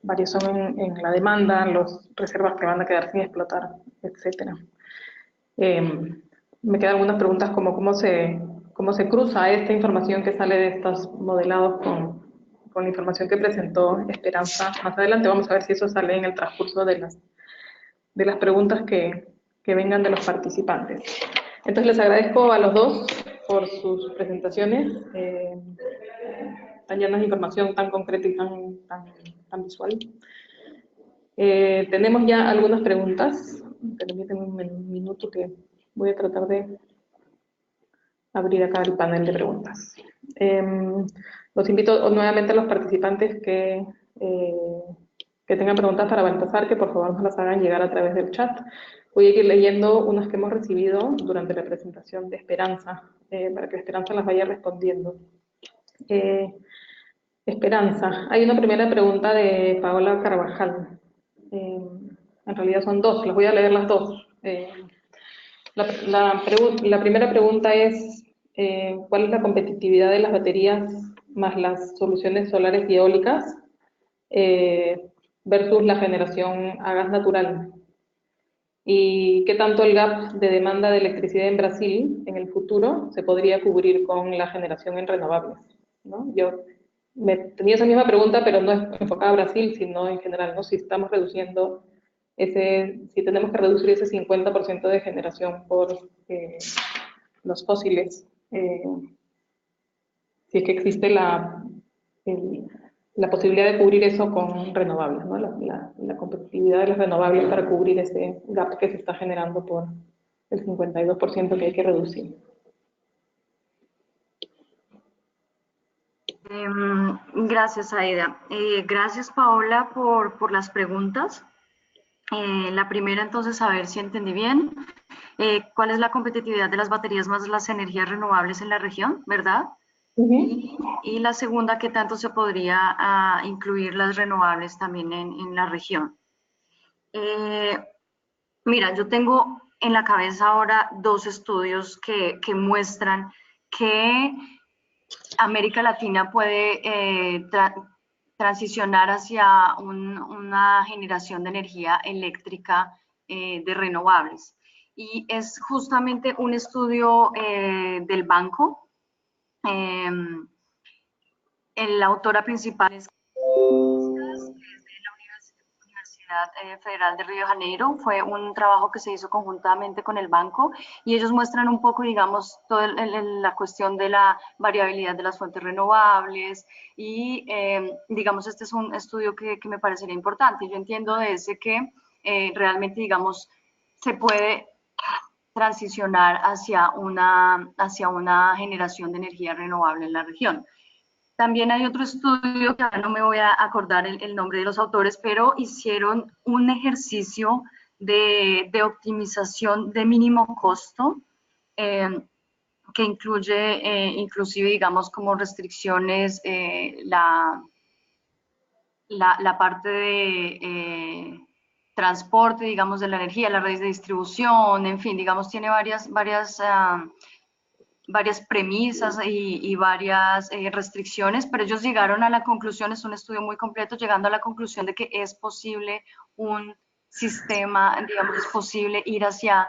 variación en la demanda, las reservas que van a quedar sin explotar, etcétera. Me quedan algunas preguntas como cómo se cruza esta información que sale de estos modelados con la información que presentó Esperanza. Más adelante vamos a ver si eso sale en el transcurso de las preguntas que vengan de los participantes. Entonces les agradezco a los dos por sus presentaciones, tan llenas de información, tan concreta y tan visual. Tenemos ya algunas preguntas. Permítanme un minuto que voy a tratar de abrir acá el panel de preguntas. Los invito nuevamente a los participantes que tengan preguntas para Baltasar, que por favor nos las hagan llegar a través del chat. Voy a ir leyendo unas que hemos recibido durante la presentación de Esperanza, para que Esperanza las vaya respondiendo. Esperanza, hay una primera pregunta de Paola Carvajal. En realidad son dos, las voy a leer las dos. La primera pregunta es, ¿cuál es la competitividad de las baterías más las soluciones solares y eólicas versus la generación a gas natural? ¿Y qué tanto el gap de demanda de electricidad en Brasil en el futuro se podría cubrir con la generación en renovables? ¿No? Yo tenía esa misma pregunta, pero no es enfocada a Brasil, sino en general, ¿no? Si estamos reduciendo si tenemos que reducir ese 50% de generación por los fósiles, si es que existe la posibilidad de cubrir eso con renovables, ¿no? La competitividad de las renovables para cubrir ese gap que se está generando por el 52% que hay que reducir. Gracias, Aida. Gracias, Paola, por las preguntas. La primera, entonces, a ver si entendí bien. ¿Cuál es la competitividad de las baterías más las energías renovables en la región, verdad? Y la segunda, ¿qué tanto se podría incluir las renovables también en la región? Mira, yo tengo en la cabeza ahora dos estudios que muestran que América Latina puede transicionar hacia una generación de energía eléctrica de renovables. Y es justamente un estudio del banco. La autora principal es de la Universidad Federal de Río de Janeiro. Fue un trabajo que se hizo conjuntamente con el banco y ellos muestran un poco, digamos, toda la cuestión de la variabilidad de las fuentes renovables y, digamos, este es un estudio que me parecería importante. Yo entiendo de ese que realmente, digamos, se puede transicionar hacia una generación de energía renovable en la región. También hay otro estudio, que ahora no me voy a acordar el nombre de los autores, pero hicieron un ejercicio de optimización de mínimo costo, que incluye inclusive, digamos, como restricciones, la parte de transporte, digamos, de la energía, la red de distribución, en fin, digamos, tiene varias premisas y varias restricciones, pero ellos llegaron a la conclusión, es un estudio muy completo, llegando a la conclusión de que es posible un sistema, digamos, es posible ir hacia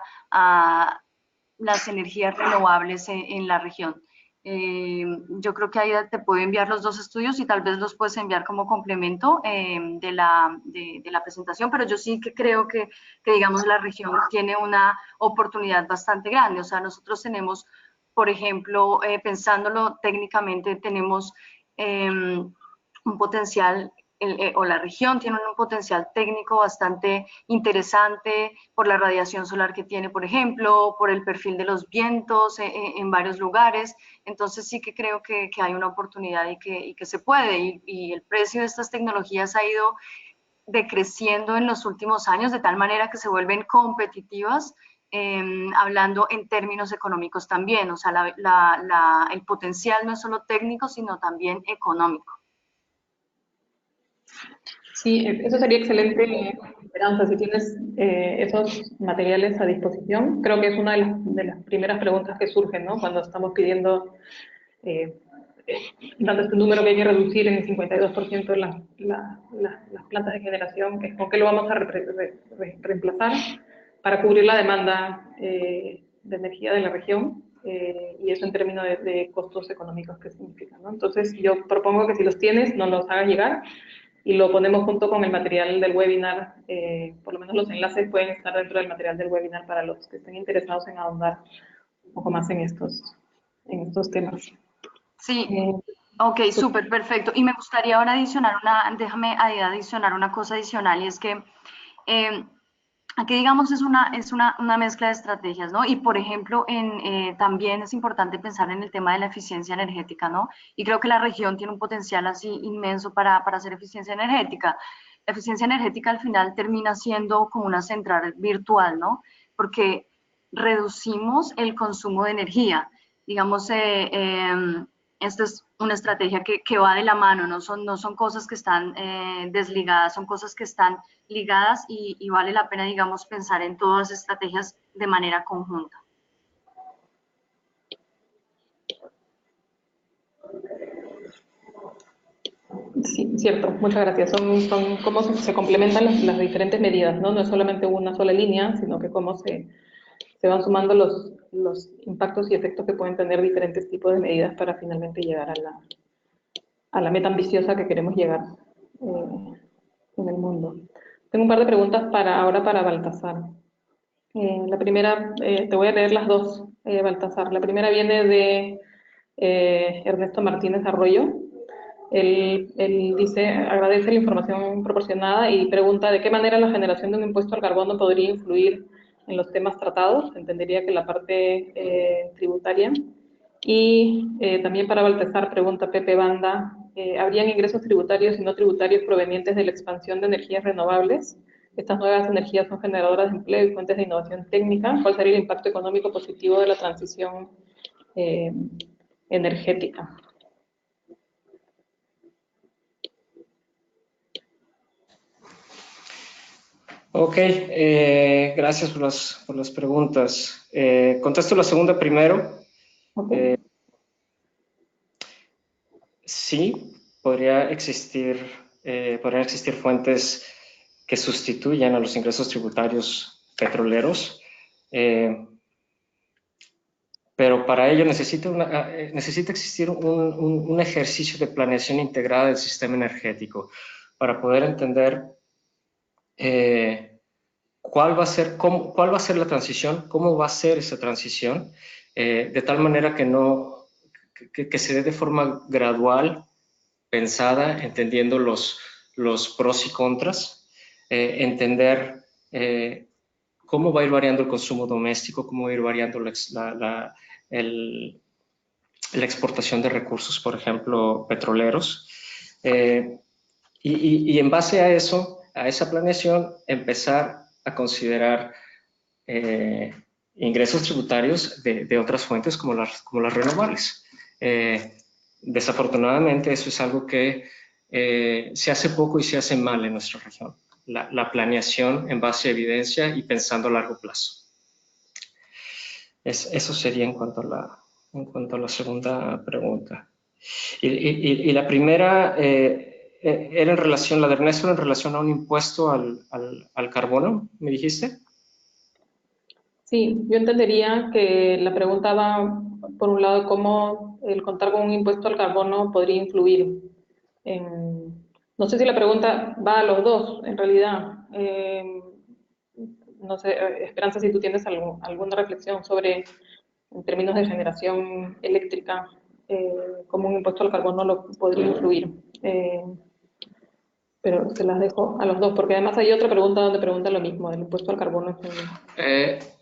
las energías renovables en la región. Yo creo que ahí te puedo enviar los dos estudios y tal vez los puedes enviar como complemento de la presentación, pero yo sí que creo que, digamos, la región tiene una oportunidad bastante grande. O sea, nosotros tenemos, por ejemplo, pensándolo técnicamente, tenemos un potencial, o la región tiene un potencial técnico bastante interesante por la radiación solar que tiene, por ejemplo, por el perfil de los vientos en varios lugares. Entonces sí que creo que hay una oportunidad y que se puede. Y el precio de estas tecnologías ha ido decreciendo en los últimos años de tal manera que se vuelven competitivas, hablando en términos económicos también. O sea, el potencial no es solo técnico, sino también económico. Sí, eso sería excelente, Esperanza, si tienes esos materiales a disposición. Creo que es una de las primeras preguntas que surgen, ¿no? Cuando estamos pidiendo, eh, eh, dando este número que hay que reducir en el 52% las plantas de generación, es con qué lo vamos a reemplazar para cubrir la demanda de energía de la región, y eso en términos de costos económicos que significa, ¿no? Entonces, yo propongo que si los tienes, nos los hagas llegar y lo ponemos junto con el material del webinar. Por lo menos los enlaces pueden estar dentro del material del webinar para los que estén interesados en ahondar un poco más en estos temas. Sí, Eh, ok, súper perfecto. Y me gustaría ahora adicionar déjame ahí adicionar una cosa adicional, y es que eh, aquí, digamos, es una mezcla de estrategias, ¿no? Y, por ejemplo, también es importante pensar en el tema de la eficiencia energética, ¿no? Y creo que la región tiene un potencial así inmenso para hacer eficiencia energética. La eficiencia energética al final termina siendo como una central virtual, ¿no? Porque reducimos el consumo de energía. Digamos, esta es una estrategia que va de la mano, no son cosas que están desligadas, son cosas que están ligadas, y vale la pena, digamos, pensar en todas las estrategias de manera conjunta. sí, cierto, muchas gracias. Son cómo se complementan las diferentes medidas, ¿no? No es solamente una sola línea, sino que cómo se van sumando los impactos y efectos que pueden tener diferentes tipos de medidas para finalmente llegar a la meta ambiciosa que queremos llegar en el mundo. Tengo un par de preguntas ahora para Baltasar. La primera, te voy a leer las dos, Baltasar. La primera viene de Ernesto Martínez Arroyo. Él dice, agradece la información proporcionada y pregunta de qué manera la generación de un impuesto al carbono podría influir en los temas tratados. Entendería que la parte tributaria. Y también para Baltasar pregunta Pepe Banda, ¿habrían ingresos tributarios y no tributarios provenientes de la expansión de energías renovables? Estas nuevas energías son generadoras de empleo y fuentes de innovación técnica. ¿Cuál sería el impacto económico positivo de la transición eh, energética? Ok, gracias por las preguntas. Contesto la segunda primero. Okay. Sí, podrían existir fuentes que sustituyan a los ingresos tributarios petroleros, pero para ello necesita existir un ejercicio de planeación integrada del sistema energético para poder entender cuál va a ser la transición, cómo va a ser esa transición, de tal manera que se dé de forma gradual, pensada, entendiendo los pros y contras, entender cómo va a ir variando el consumo doméstico, cómo va a ir variando la exportación de recursos, por ejemplo, petroleros. Y en base a eso, a esa planeación, empezar a considerar ingresos tributarios de otras fuentes como las renovables. Desafortunadamente, eso es algo que se hace poco y se hace mal en nuestra región. La planeación en base a evidencia y pensando a largo plazo. Eso sería en cuanto a la segunda pregunta. Y la primera era en relación, la de Ernesto, en relación a un impuesto al carbono, ¿me dijiste? Sí, yo entendería que la pregunta va, por un lado, de cómo el contar con un impuesto al carbono podría influir en... No sé si la pregunta va a los dos, en realidad. No sé, Esperanza, si tú tienes alguna reflexión sobre, en términos de generación eléctrica, cómo un impuesto al carbono lo podría influir. Pero se las dejo a los dos, porque además hay otra pregunta donde pregunta lo mismo, el impuesto al carbono.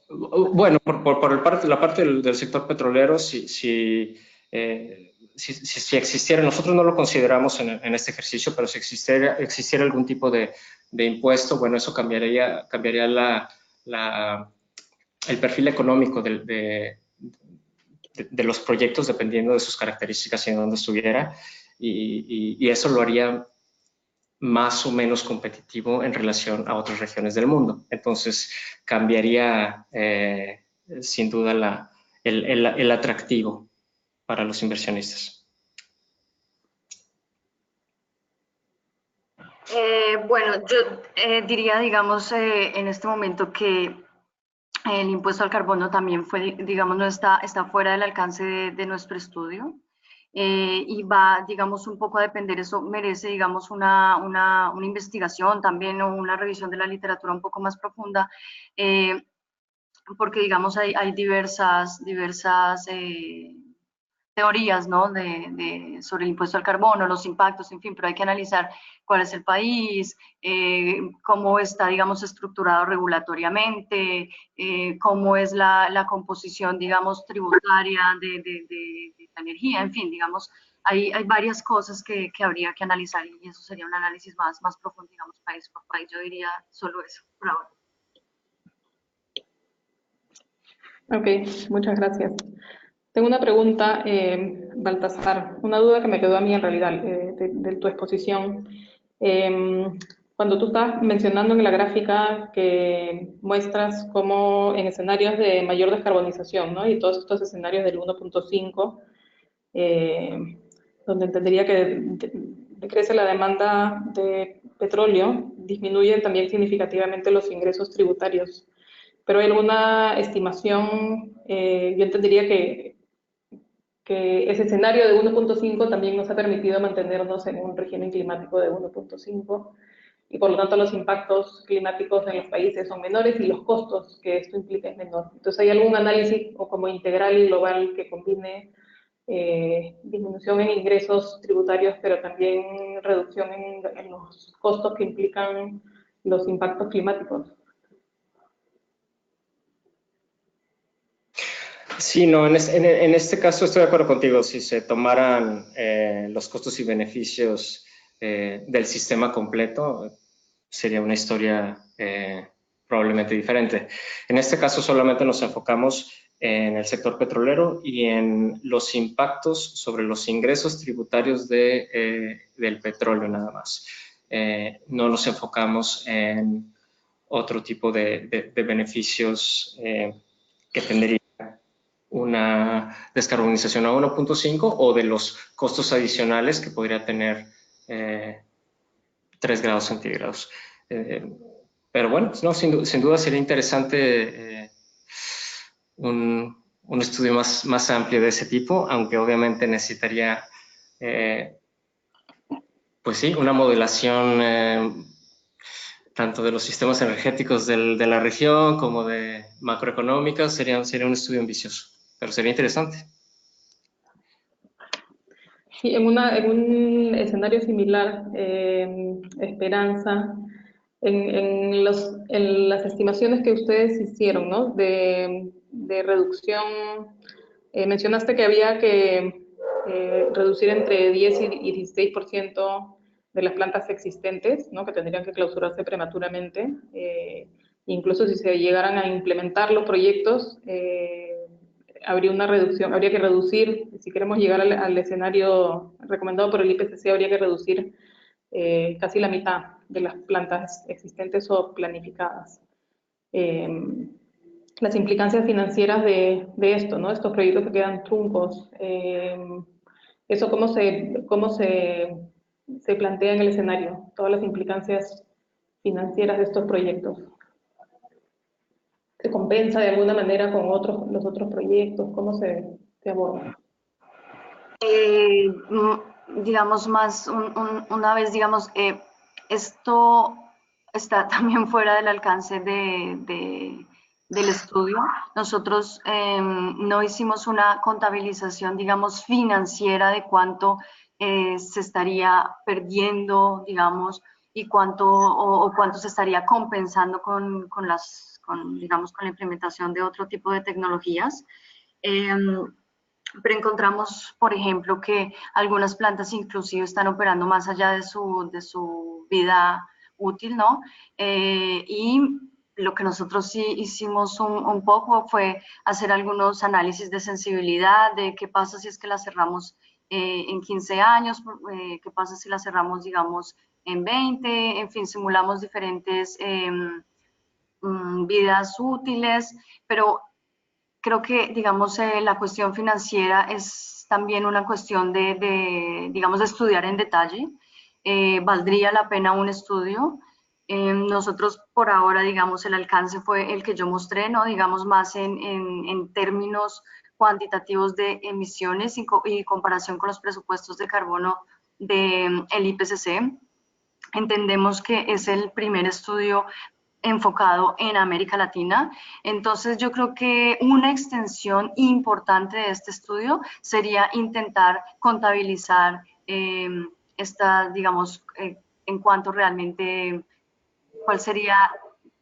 Bueno, por la parte del sector petrolero, si existiera, nosotros no lo consideramos en este ejercicio, pero si existiera algún tipo de impuesto, bueno, eso cambiaría el perfil económico de los proyectos dependiendo de sus características y en dónde estuviera, y eso lo haría más o menos competitivo en relación a otras regiones del mundo. Entonces, cambiaría sin duda el atractivo para los inversionistas. Bueno, yo diría, digamos, en este momento que el impuesto al carbono también fue, digamos, no está fuera del alcance de nuestro estudio. Y va, digamos, un poco a depender, eso merece, digamos, una investigación también o una revisión de la literatura un poco más profunda, porque, digamos, hay diversas teorías, ¿no? Sobre el impuesto al carbono, los impactos, en fin, pero hay que analizar cuál es el país, cómo está, digamos, estructurado regulatoriamente, cómo es la composición, digamos, tributaria de la energía, en fin, digamos, hay varias cosas que habría que analizar y eso sería un análisis más profundo, digamos, país por país. Yo diría solo eso por ahora. Ok, muchas gracias. Tengo una pregunta, Baltasar, una duda que me quedó a mí en realidad de tu exposición. Cuando tú estabas mencionando en la gráfica que muestras cómo en escenarios de mayor descarbonización, ¿no? Y todos estos escenarios del 1.5, donde entendería que decrece la demanda de petróleo, disminuyen también significativamente los ingresos tributarios. Pero hay alguna estimación, yo entendería que ese escenario de 1.5 también nos ha permitido mantenernos en un régimen climático de 1.5 y por lo tanto los impactos climáticos en los países son menores y los costos que esto implica es menor. Entonces, ¿hay algún análisis o como integral y global que combine disminución en ingresos tributarios, pero también reducción en los costos que implican los impactos climáticos? Sí, no, en este caso estoy de acuerdo contigo. Si se tomaran los costos y beneficios del sistema completo, sería una historia probablemente diferente. En este caso solamente nos enfocamos en el sector petrolero y en los impactos sobre los ingresos tributarios del petróleo nada más. No nos enfocamos en otro tipo de beneficios que tendría una descarbonización a 1.5 o de los costos adicionales que podría tener 3 grados centígrados. Pero bueno, no, sin duda sería interesante un estudio más amplio de ese tipo, aunque obviamente necesitaría, pues sí, una modelación tanto de los sistemas energéticos de la región como de macroeconómicas. Sería un estudio ambicioso, pero sería interesante. Sí, en un escenario similar, Esperanza, en las estimaciones que ustedes hicieron, ¿no? De reducción, mencionaste que había que reducir entre 10 y 16% de las plantas existentes, ¿no? Que tendrían que clausurarse prematuramente. Incluso si se llegaran a implementar los proyectos, habría una reducción, habría que reducir, si queremos llegar al escenario recomendado por el IPCC, habría que reducir casi la mitad de las plantas existentes o planificadas. Eh, las implicancias financieras de esto, ¿no? Estos proyectos que quedan truncos, eso se plantea en el escenario, todas las implicancias financieras de estos proyectos. ¿Se compensa de alguna manera con los otros proyectos? ¿Cómo se aborda? Digamos una vez, digamos, esto está también fuera del alcance del estudio. Nosotros no hicimos una contabilización, digamos, financiera de cuánto se estaría perdiendo, digamos, y cuánto se estaría compensando digamos, con la implementación de otro tipo de tecnologías. Pero encontramos, por ejemplo, que algunas plantas inclusive están operando más allá de su vida útil, ¿no? Y lo que nosotros sí hicimos un poco fue hacer algunos análisis de sensibilidad, de qué pasa si es que la cerramos en 15 años, qué pasa si la cerramos, digamos, en 20, en fin, simulamos diferentes vidas útiles, pero creo que, digamos, la cuestión financiera es también una cuestión digamos, de estudiar en detalle. Valdría la pena un estudio. Nosotros, por ahora, digamos, el alcance fue el que yo mostré, ¿no? Digamos, más en términos cuantitativos de emisiones y comparación con los presupuestos de carbono del IPCC. Entendemos que es el primer estudio enfocado en América Latina. Entonces, yo creo que una extensión importante de este estudio sería intentar contabilizar digamos, en cuanto realmente, cuál sería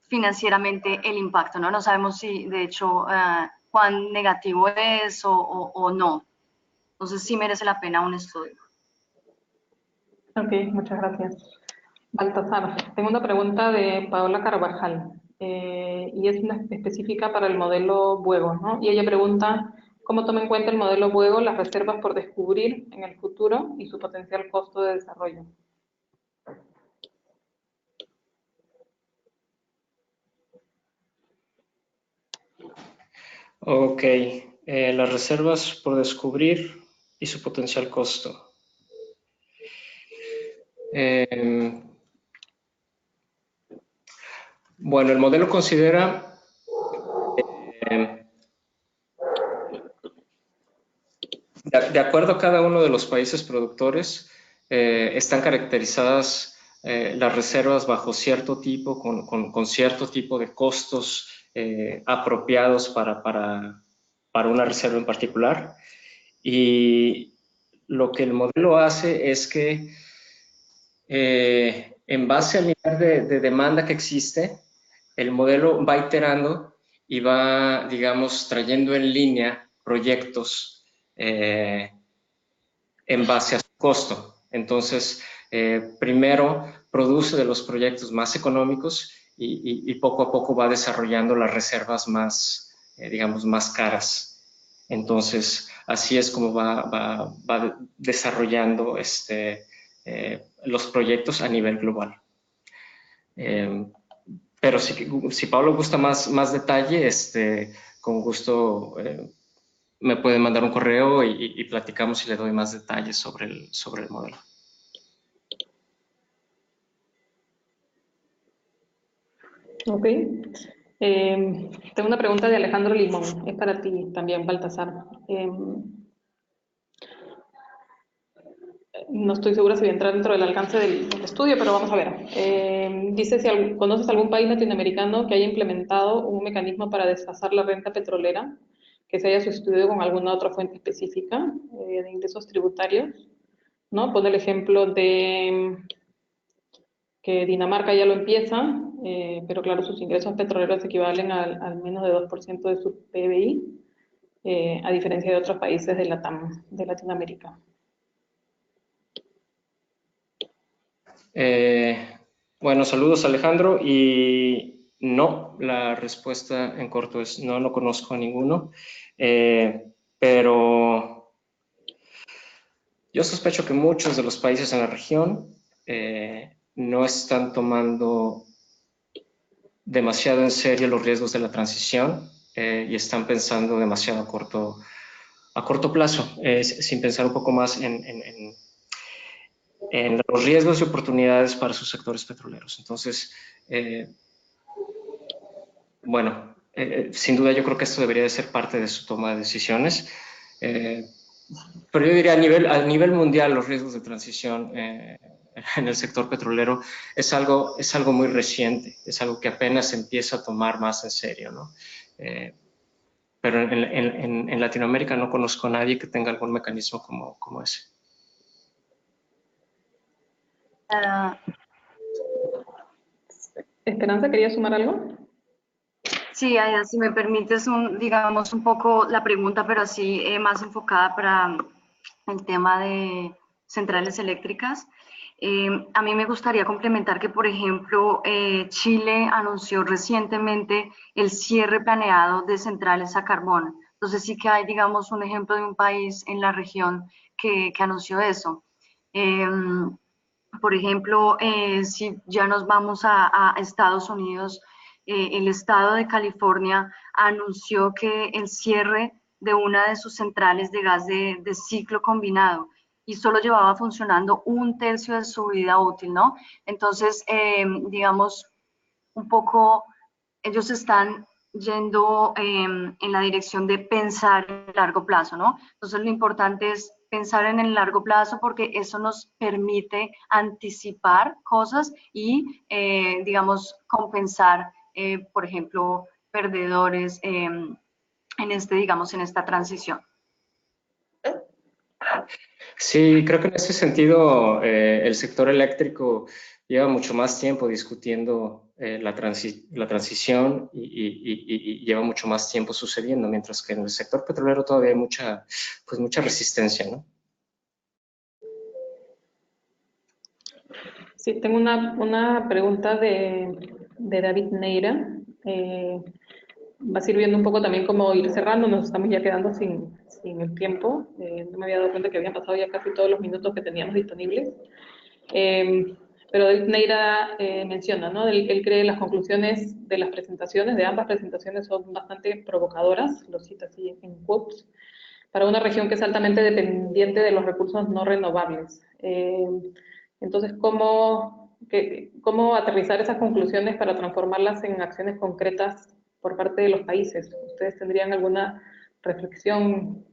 financieramente el impacto, ¿no? No sabemos si, de hecho, cuán negativo es o no. Entonces, sí merece la pena un estudio. Ok, muchas gracias. Baltasar, tengo una pregunta de Paola Carvajal y es una específica para el modelo Buego, ¿no? Y ella pregunta cómo toma en cuenta el modelo Buego las reservas por descubrir en el futuro y su potencial costo de desarrollo. Ok, las reservas por descubrir y su potencial costo. Bueno, el modelo considera de acuerdo a cada uno de los países productores, están caracterizadas las reservas bajo cierto tipo, con cierto tipo de costos apropiados para una reserva en particular. Y lo que el modelo hace es que en base al nivel de demanda que existe, el modelo va iterando y va, digamos, trayendo en línea proyectos en base a su costo. Entonces, primero produce de los proyectos más económicos y poco a poco va desarrollando las reservas más, digamos, más caras. Entonces, así es como va desarrollando los proyectos a nivel global. Pero si Pablo gusta más detalle, con gusto me puede mandar un correo y platicamos y le doy más detalles sobre el modelo. Ok. Tengo una pregunta de Alejandro Limón, es para ti también, Baltasar. No estoy segura si voy a entrar dentro del alcance del estudio, pero vamos a ver. Dice si conoces algún país latinoamericano que haya implementado un mecanismo para desfasar la renta petrolera, que se haya sustituido con alguna otra fuente específica de ingresos tributarios, ¿no? Pone el ejemplo de que Dinamarca ya lo empieza, pero claro, sus ingresos petroleros equivalen al menos de 2% de su PBI, a diferencia de otros países de Latinoamérica. Bueno, saludos Alejandro, y no, la respuesta en corto es no conozco a ninguno, pero yo sospecho que muchos de los países en la región no están tomando demasiado en serio los riesgos de la transición y están pensando demasiado a corto plazo, sin pensar un poco más en los riesgos y oportunidades para sus sectores petroleros. Entonces, bueno, sin duda yo creo que esto debería de ser parte de su toma de decisiones, pero yo diría a nivel mundial los riesgos de transición en el sector petrolero es algo muy reciente, es algo que apenas se empieza a tomar más en serio, ¿no? Pero en Latinoamérica no conozco a nadie que tenga algún mecanismo como ese. Esperanza, ¿quería sumar algo? Sí, Aida, si me permites, digamos, un poco la pregunta, pero así más enfocada para el tema de centrales eléctricas. A mí me gustaría complementar que, por ejemplo, Chile anunció recientemente el cierre planeado de centrales a carbón. Entonces sí que hay, digamos, un ejemplo de un país en la región que anunció eso. Por ejemplo, si ya nos vamos a Estados Unidos, el estado de California anunció que el cierre de una de sus centrales de gas de ciclo combinado y solo llevaba funcionando 1/3 de su vida útil, ¿no? Entonces, digamos, un poco ellos están yendo en la dirección de pensar en largo plazo, ¿no? Entonces lo importante es pensar en el largo plazo porque eso nos permite anticipar cosas y, digamos, compensar, por ejemplo, perdedores digamos, en esta transición. Sí, creo que en ese sentido el sector eléctrico lleva mucho más tiempo discutiendo la transición y lleva mucho más tiempo sucediendo, mientras que en el sector petrolero todavía hay mucha resistencia, ¿no? Sí, tengo una pregunta de David Neira. Va sirviendo un poco también como ir cerrando, nos estamos ya quedando sin el tiempo. No me había dado cuenta que habían pasado ya casi todos los minutos que teníamos disponibles. Pero David Neira menciona, ¿no? Él cree las conclusiones de las presentaciones, de ambas presentaciones, son bastante provocadoras, lo cita así en quotes, para una región que es altamente dependiente de los recursos no renovables. Entonces, ¿cómo aterrizar esas conclusiones para transformarlas en acciones concretas por parte de los países? ¿Ustedes tendrían alguna reflexión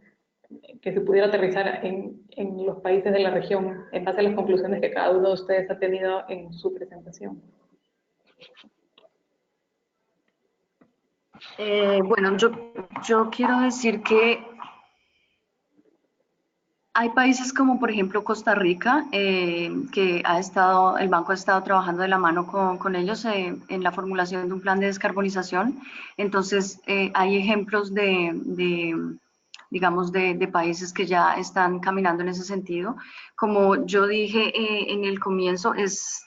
que se pudiera aterrizar en los países de la región en base a las conclusiones que cada uno de ustedes ha tenido en su presentación? Bueno, yo quiero decir que hay países como por ejemplo Costa Rica, que el banco ha estado trabajando de la mano con ellos en la formulación de un plan de descarbonización. Entonces, hay ejemplos digamos, de países que ya están caminando en ese sentido. Como yo dije en el comienzo, es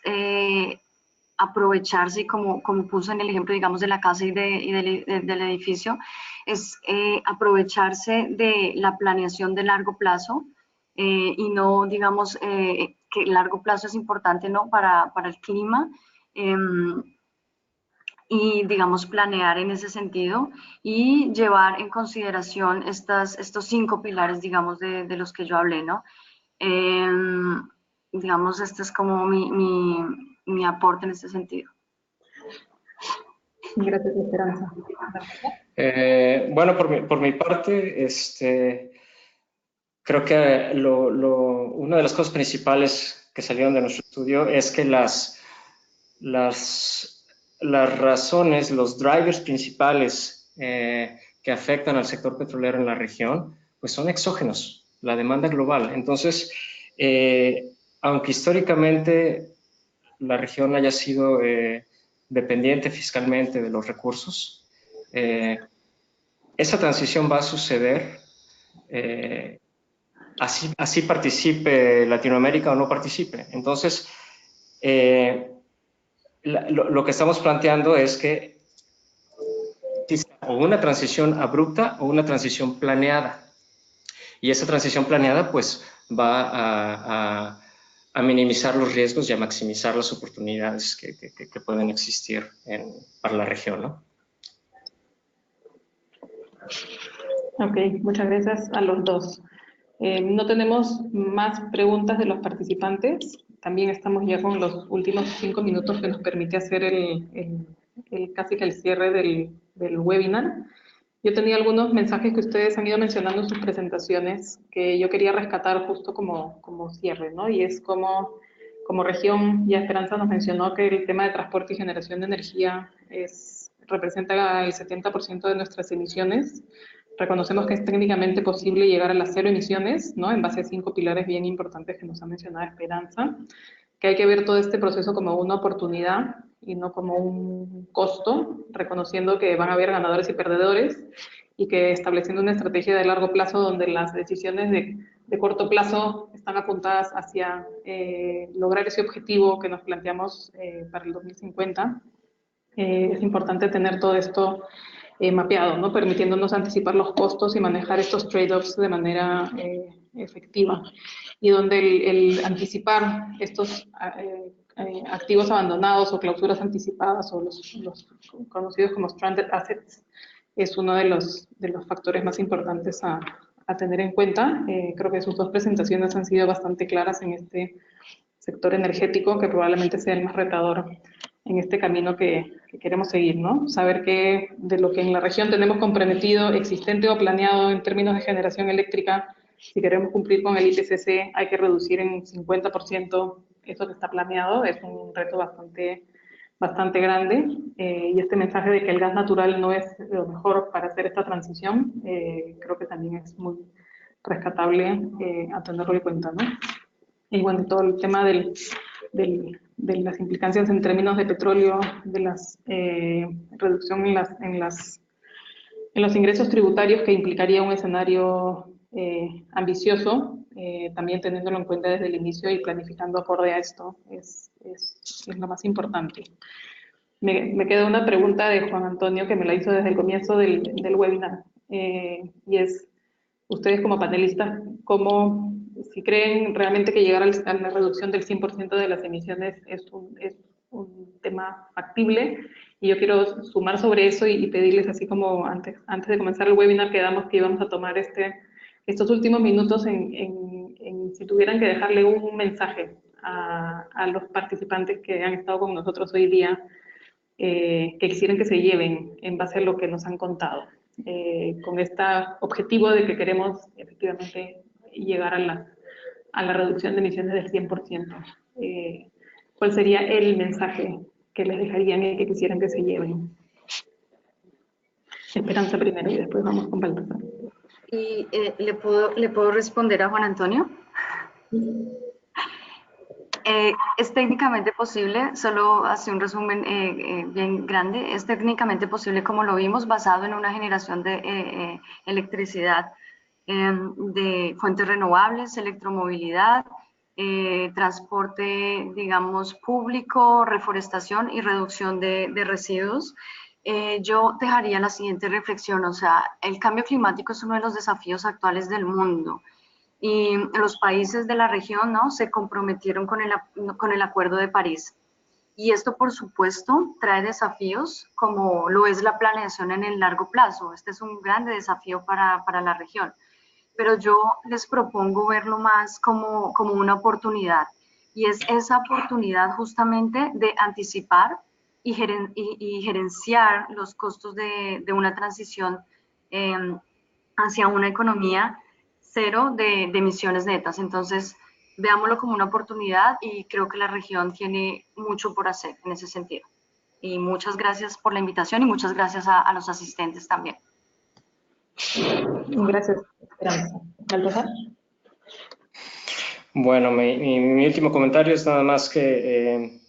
aprovecharse, como puso en el ejemplo, digamos, de la casa y del edificio, es aprovecharse de la planeación de largo plazo y no, digamos, que el largo plazo es importante, ¿no? Para el clima y, digamos, planear en ese sentido y llevar en consideración estos 5 pilares, digamos, de los que yo hablé, ¿no? Digamos, este es como mi aporte en este sentido. Gracias, Esperanza. Bueno, por mi parte, creo que una de las cosas principales que salieron de nuestro estudio es que las razones, los drivers principales que afectan al sector petrolero en la región, pues son exógenos, la demanda global. Entonces, aunque históricamente la región haya sido dependiente fiscalmente de los recursos, esa transición va a suceder así participe Latinoamérica o no participe. Entonces, lo que estamos planteando es que o una transición abrupta o una transición planeada. Y esa transición planeada pues va a minimizar los riesgos y a maximizar las oportunidades que pueden existir para la región, ¿no? Ok, muchas gracias a los dos. No tenemos más preguntas de los participantes. También estamos ya con los últimos 5 minutos que nos permite hacer casi que el cierre del webinar. Yo tenía algunos mensajes que ustedes han ido mencionando en sus presentaciones que yo quería rescatar justo como cierre, ¿no? Y es como región, ya Esperanza nos mencionó que el tema de transporte y generación de energía representa el 70% de nuestras emisiones. Reconocemos que es técnicamente posible llegar a las 0 emisiones, ¿no? En base a 5 pilares bien importantes que nos ha mencionado Esperanza, que hay que ver todo este proceso como una oportunidad y no como un costo, reconociendo que van a haber ganadores y perdedores y que estableciendo una estrategia de largo plazo donde las decisiones de corto plazo están apuntadas hacia lograr ese objetivo que nos planteamos para el 2050. Es importante tener todo esto mapeado, ¿no? Permitiéndonos anticipar los costos y manejar estos trade-offs de manera efectiva, y donde el anticipar estos activos abandonados o clausuras anticipadas o los conocidos como stranded assets es uno de los factores más importantes a tener en cuenta. Creo que sus dos presentaciones han sido bastante claras en este sector energético, que probablemente sea el más retador en este camino que queremos seguir, ¿no? Saber que de lo que en la región tenemos comprometido, existente o planeado en términos de generación eléctrica, si queremos cumplir con el IPCC, hay que reducir en 50% eso que está planeado. Es un reto bastante grande, y este mensaje de que el gas natural no es lo mejor para hacer esta transición, creo que también es muy rescatable a tenerlo en cuenta, ¿no? Y bueno, todo el tema de las implicancias en términos de petróleo, de la reducción en los ingresos tributarios que implicaría un escenario ambicioso, también teniéndolo en cuenta desde el inicio y planificando acorde a esto, es lo más importante. Me queda una pregunta de Juan Antonio que me la hizo desde el comienzo del webinar, y es, ustedes como panelistas, ¿cómo, si creen realmente que llegar a la reducción del 100% de las emisiones es un tema factible? Y yo quiero sumar sobre eso y pedirles, así como antes de comenzar el webinar, quedamos que íbamos a tomar estos últimos minutos en si tuvieran que dejarle un mensaje a los participantes que han estado con nosotros hoy día, que quisieran que se lleven en base a lo que nos han contado, con este objetivo de que queremos efectivamente llegar a la reducción de emisiones del 100%. ¿Cuál sería el mensaje que les dejarían y que quisieran que se lleven? Esperanza primero y después vamos con Baltasar. ¿Y le puedo responder a Juan Antonio? Es técnicamente posible, solo hace un resumen bien grande, es técnicamente posible, como lo vimos, basado en una generación de electricidad de fuentes renovables, electromovilidad, transporte, digamos, público, reforestación y reducción de residuos. Yo dejaría la siguiente reflexión, o sea, el cambio climático es uno de los desafíos actuales del mundo. Y los países de la región, ¿no?, se comprometieron con el Acuerdo de París. Y esto, por supuesto, trae desafíos como lo es la planeación en el largo plazo. Este es un grande desafío para la región. Pero yo les propongo verlo más como una oportunidad. Y es esa oportunidad justamente de anticipar y gerenciar los costos de una transición hacia una economía cero de emisiones netas. Entonces, veámoslo como una oportunidad y creo que la región tiene mucho por hacer en ese sentido. Y muchas gracias por la invitación y muchas gracias a los asistentes también. Gracias, Esperanza. ¿Baltasar? Bueno, mi último comentario es nada más que,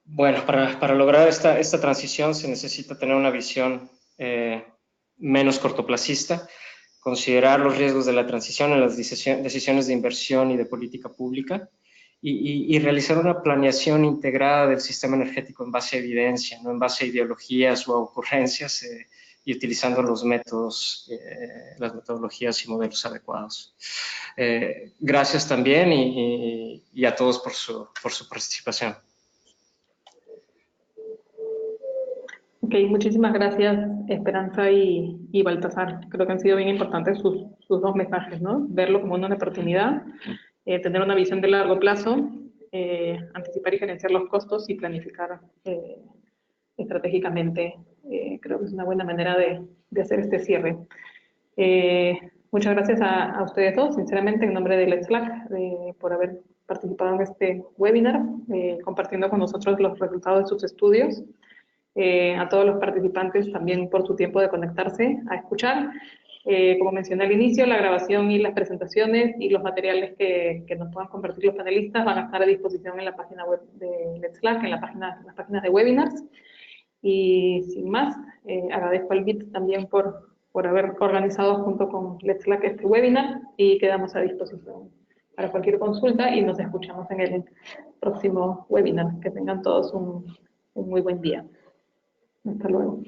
bueno, para lograr esta transición se necesita tener una visión menos cortoplacista, considerar los riesgos de la transición en las decisiones de inversión y de política pública y realizar una planeación integrada del sistema energético en base a evidencia, no en base a ideologías o a ocurrencias, y utilizando los métodos, las metodologías y modelos adecuados. Gracias también y a todos por su participación. Ok, muchísimas gracias, Esperanza y Baltasar. Creo que han sido bien importantes sus dos mensajes, ¿no? Verlo como una oportunidad, tener una visión de largo plazo, anticipar y gerenciar los costos y planificar estratégicamente. Creo que es una buena manera de hacer este cierre. Muchas gracias a ustedes dos, sinceramente, en nombre del Let's Slack, por haber participado en este webinar, compartiendo con nosotros los resultados de sus estudios. A todos los participantes también por su tiempo de conectarse a escuchar. Como mencioné al inicio, la grabación y las presentaciones y los materiales que nos puedan compartir los panelistas van a estar a disposición en la página web de Let's Slack, en las páginas de webinars. Y sin más, agradezco al BIT también por haber organizado junto con Let's Slack este webinar y quedamos a disposición para cualquier consulta y nos escuchamos en el próximo webinar. Que tengan todos un muy buen día. Hasta luego.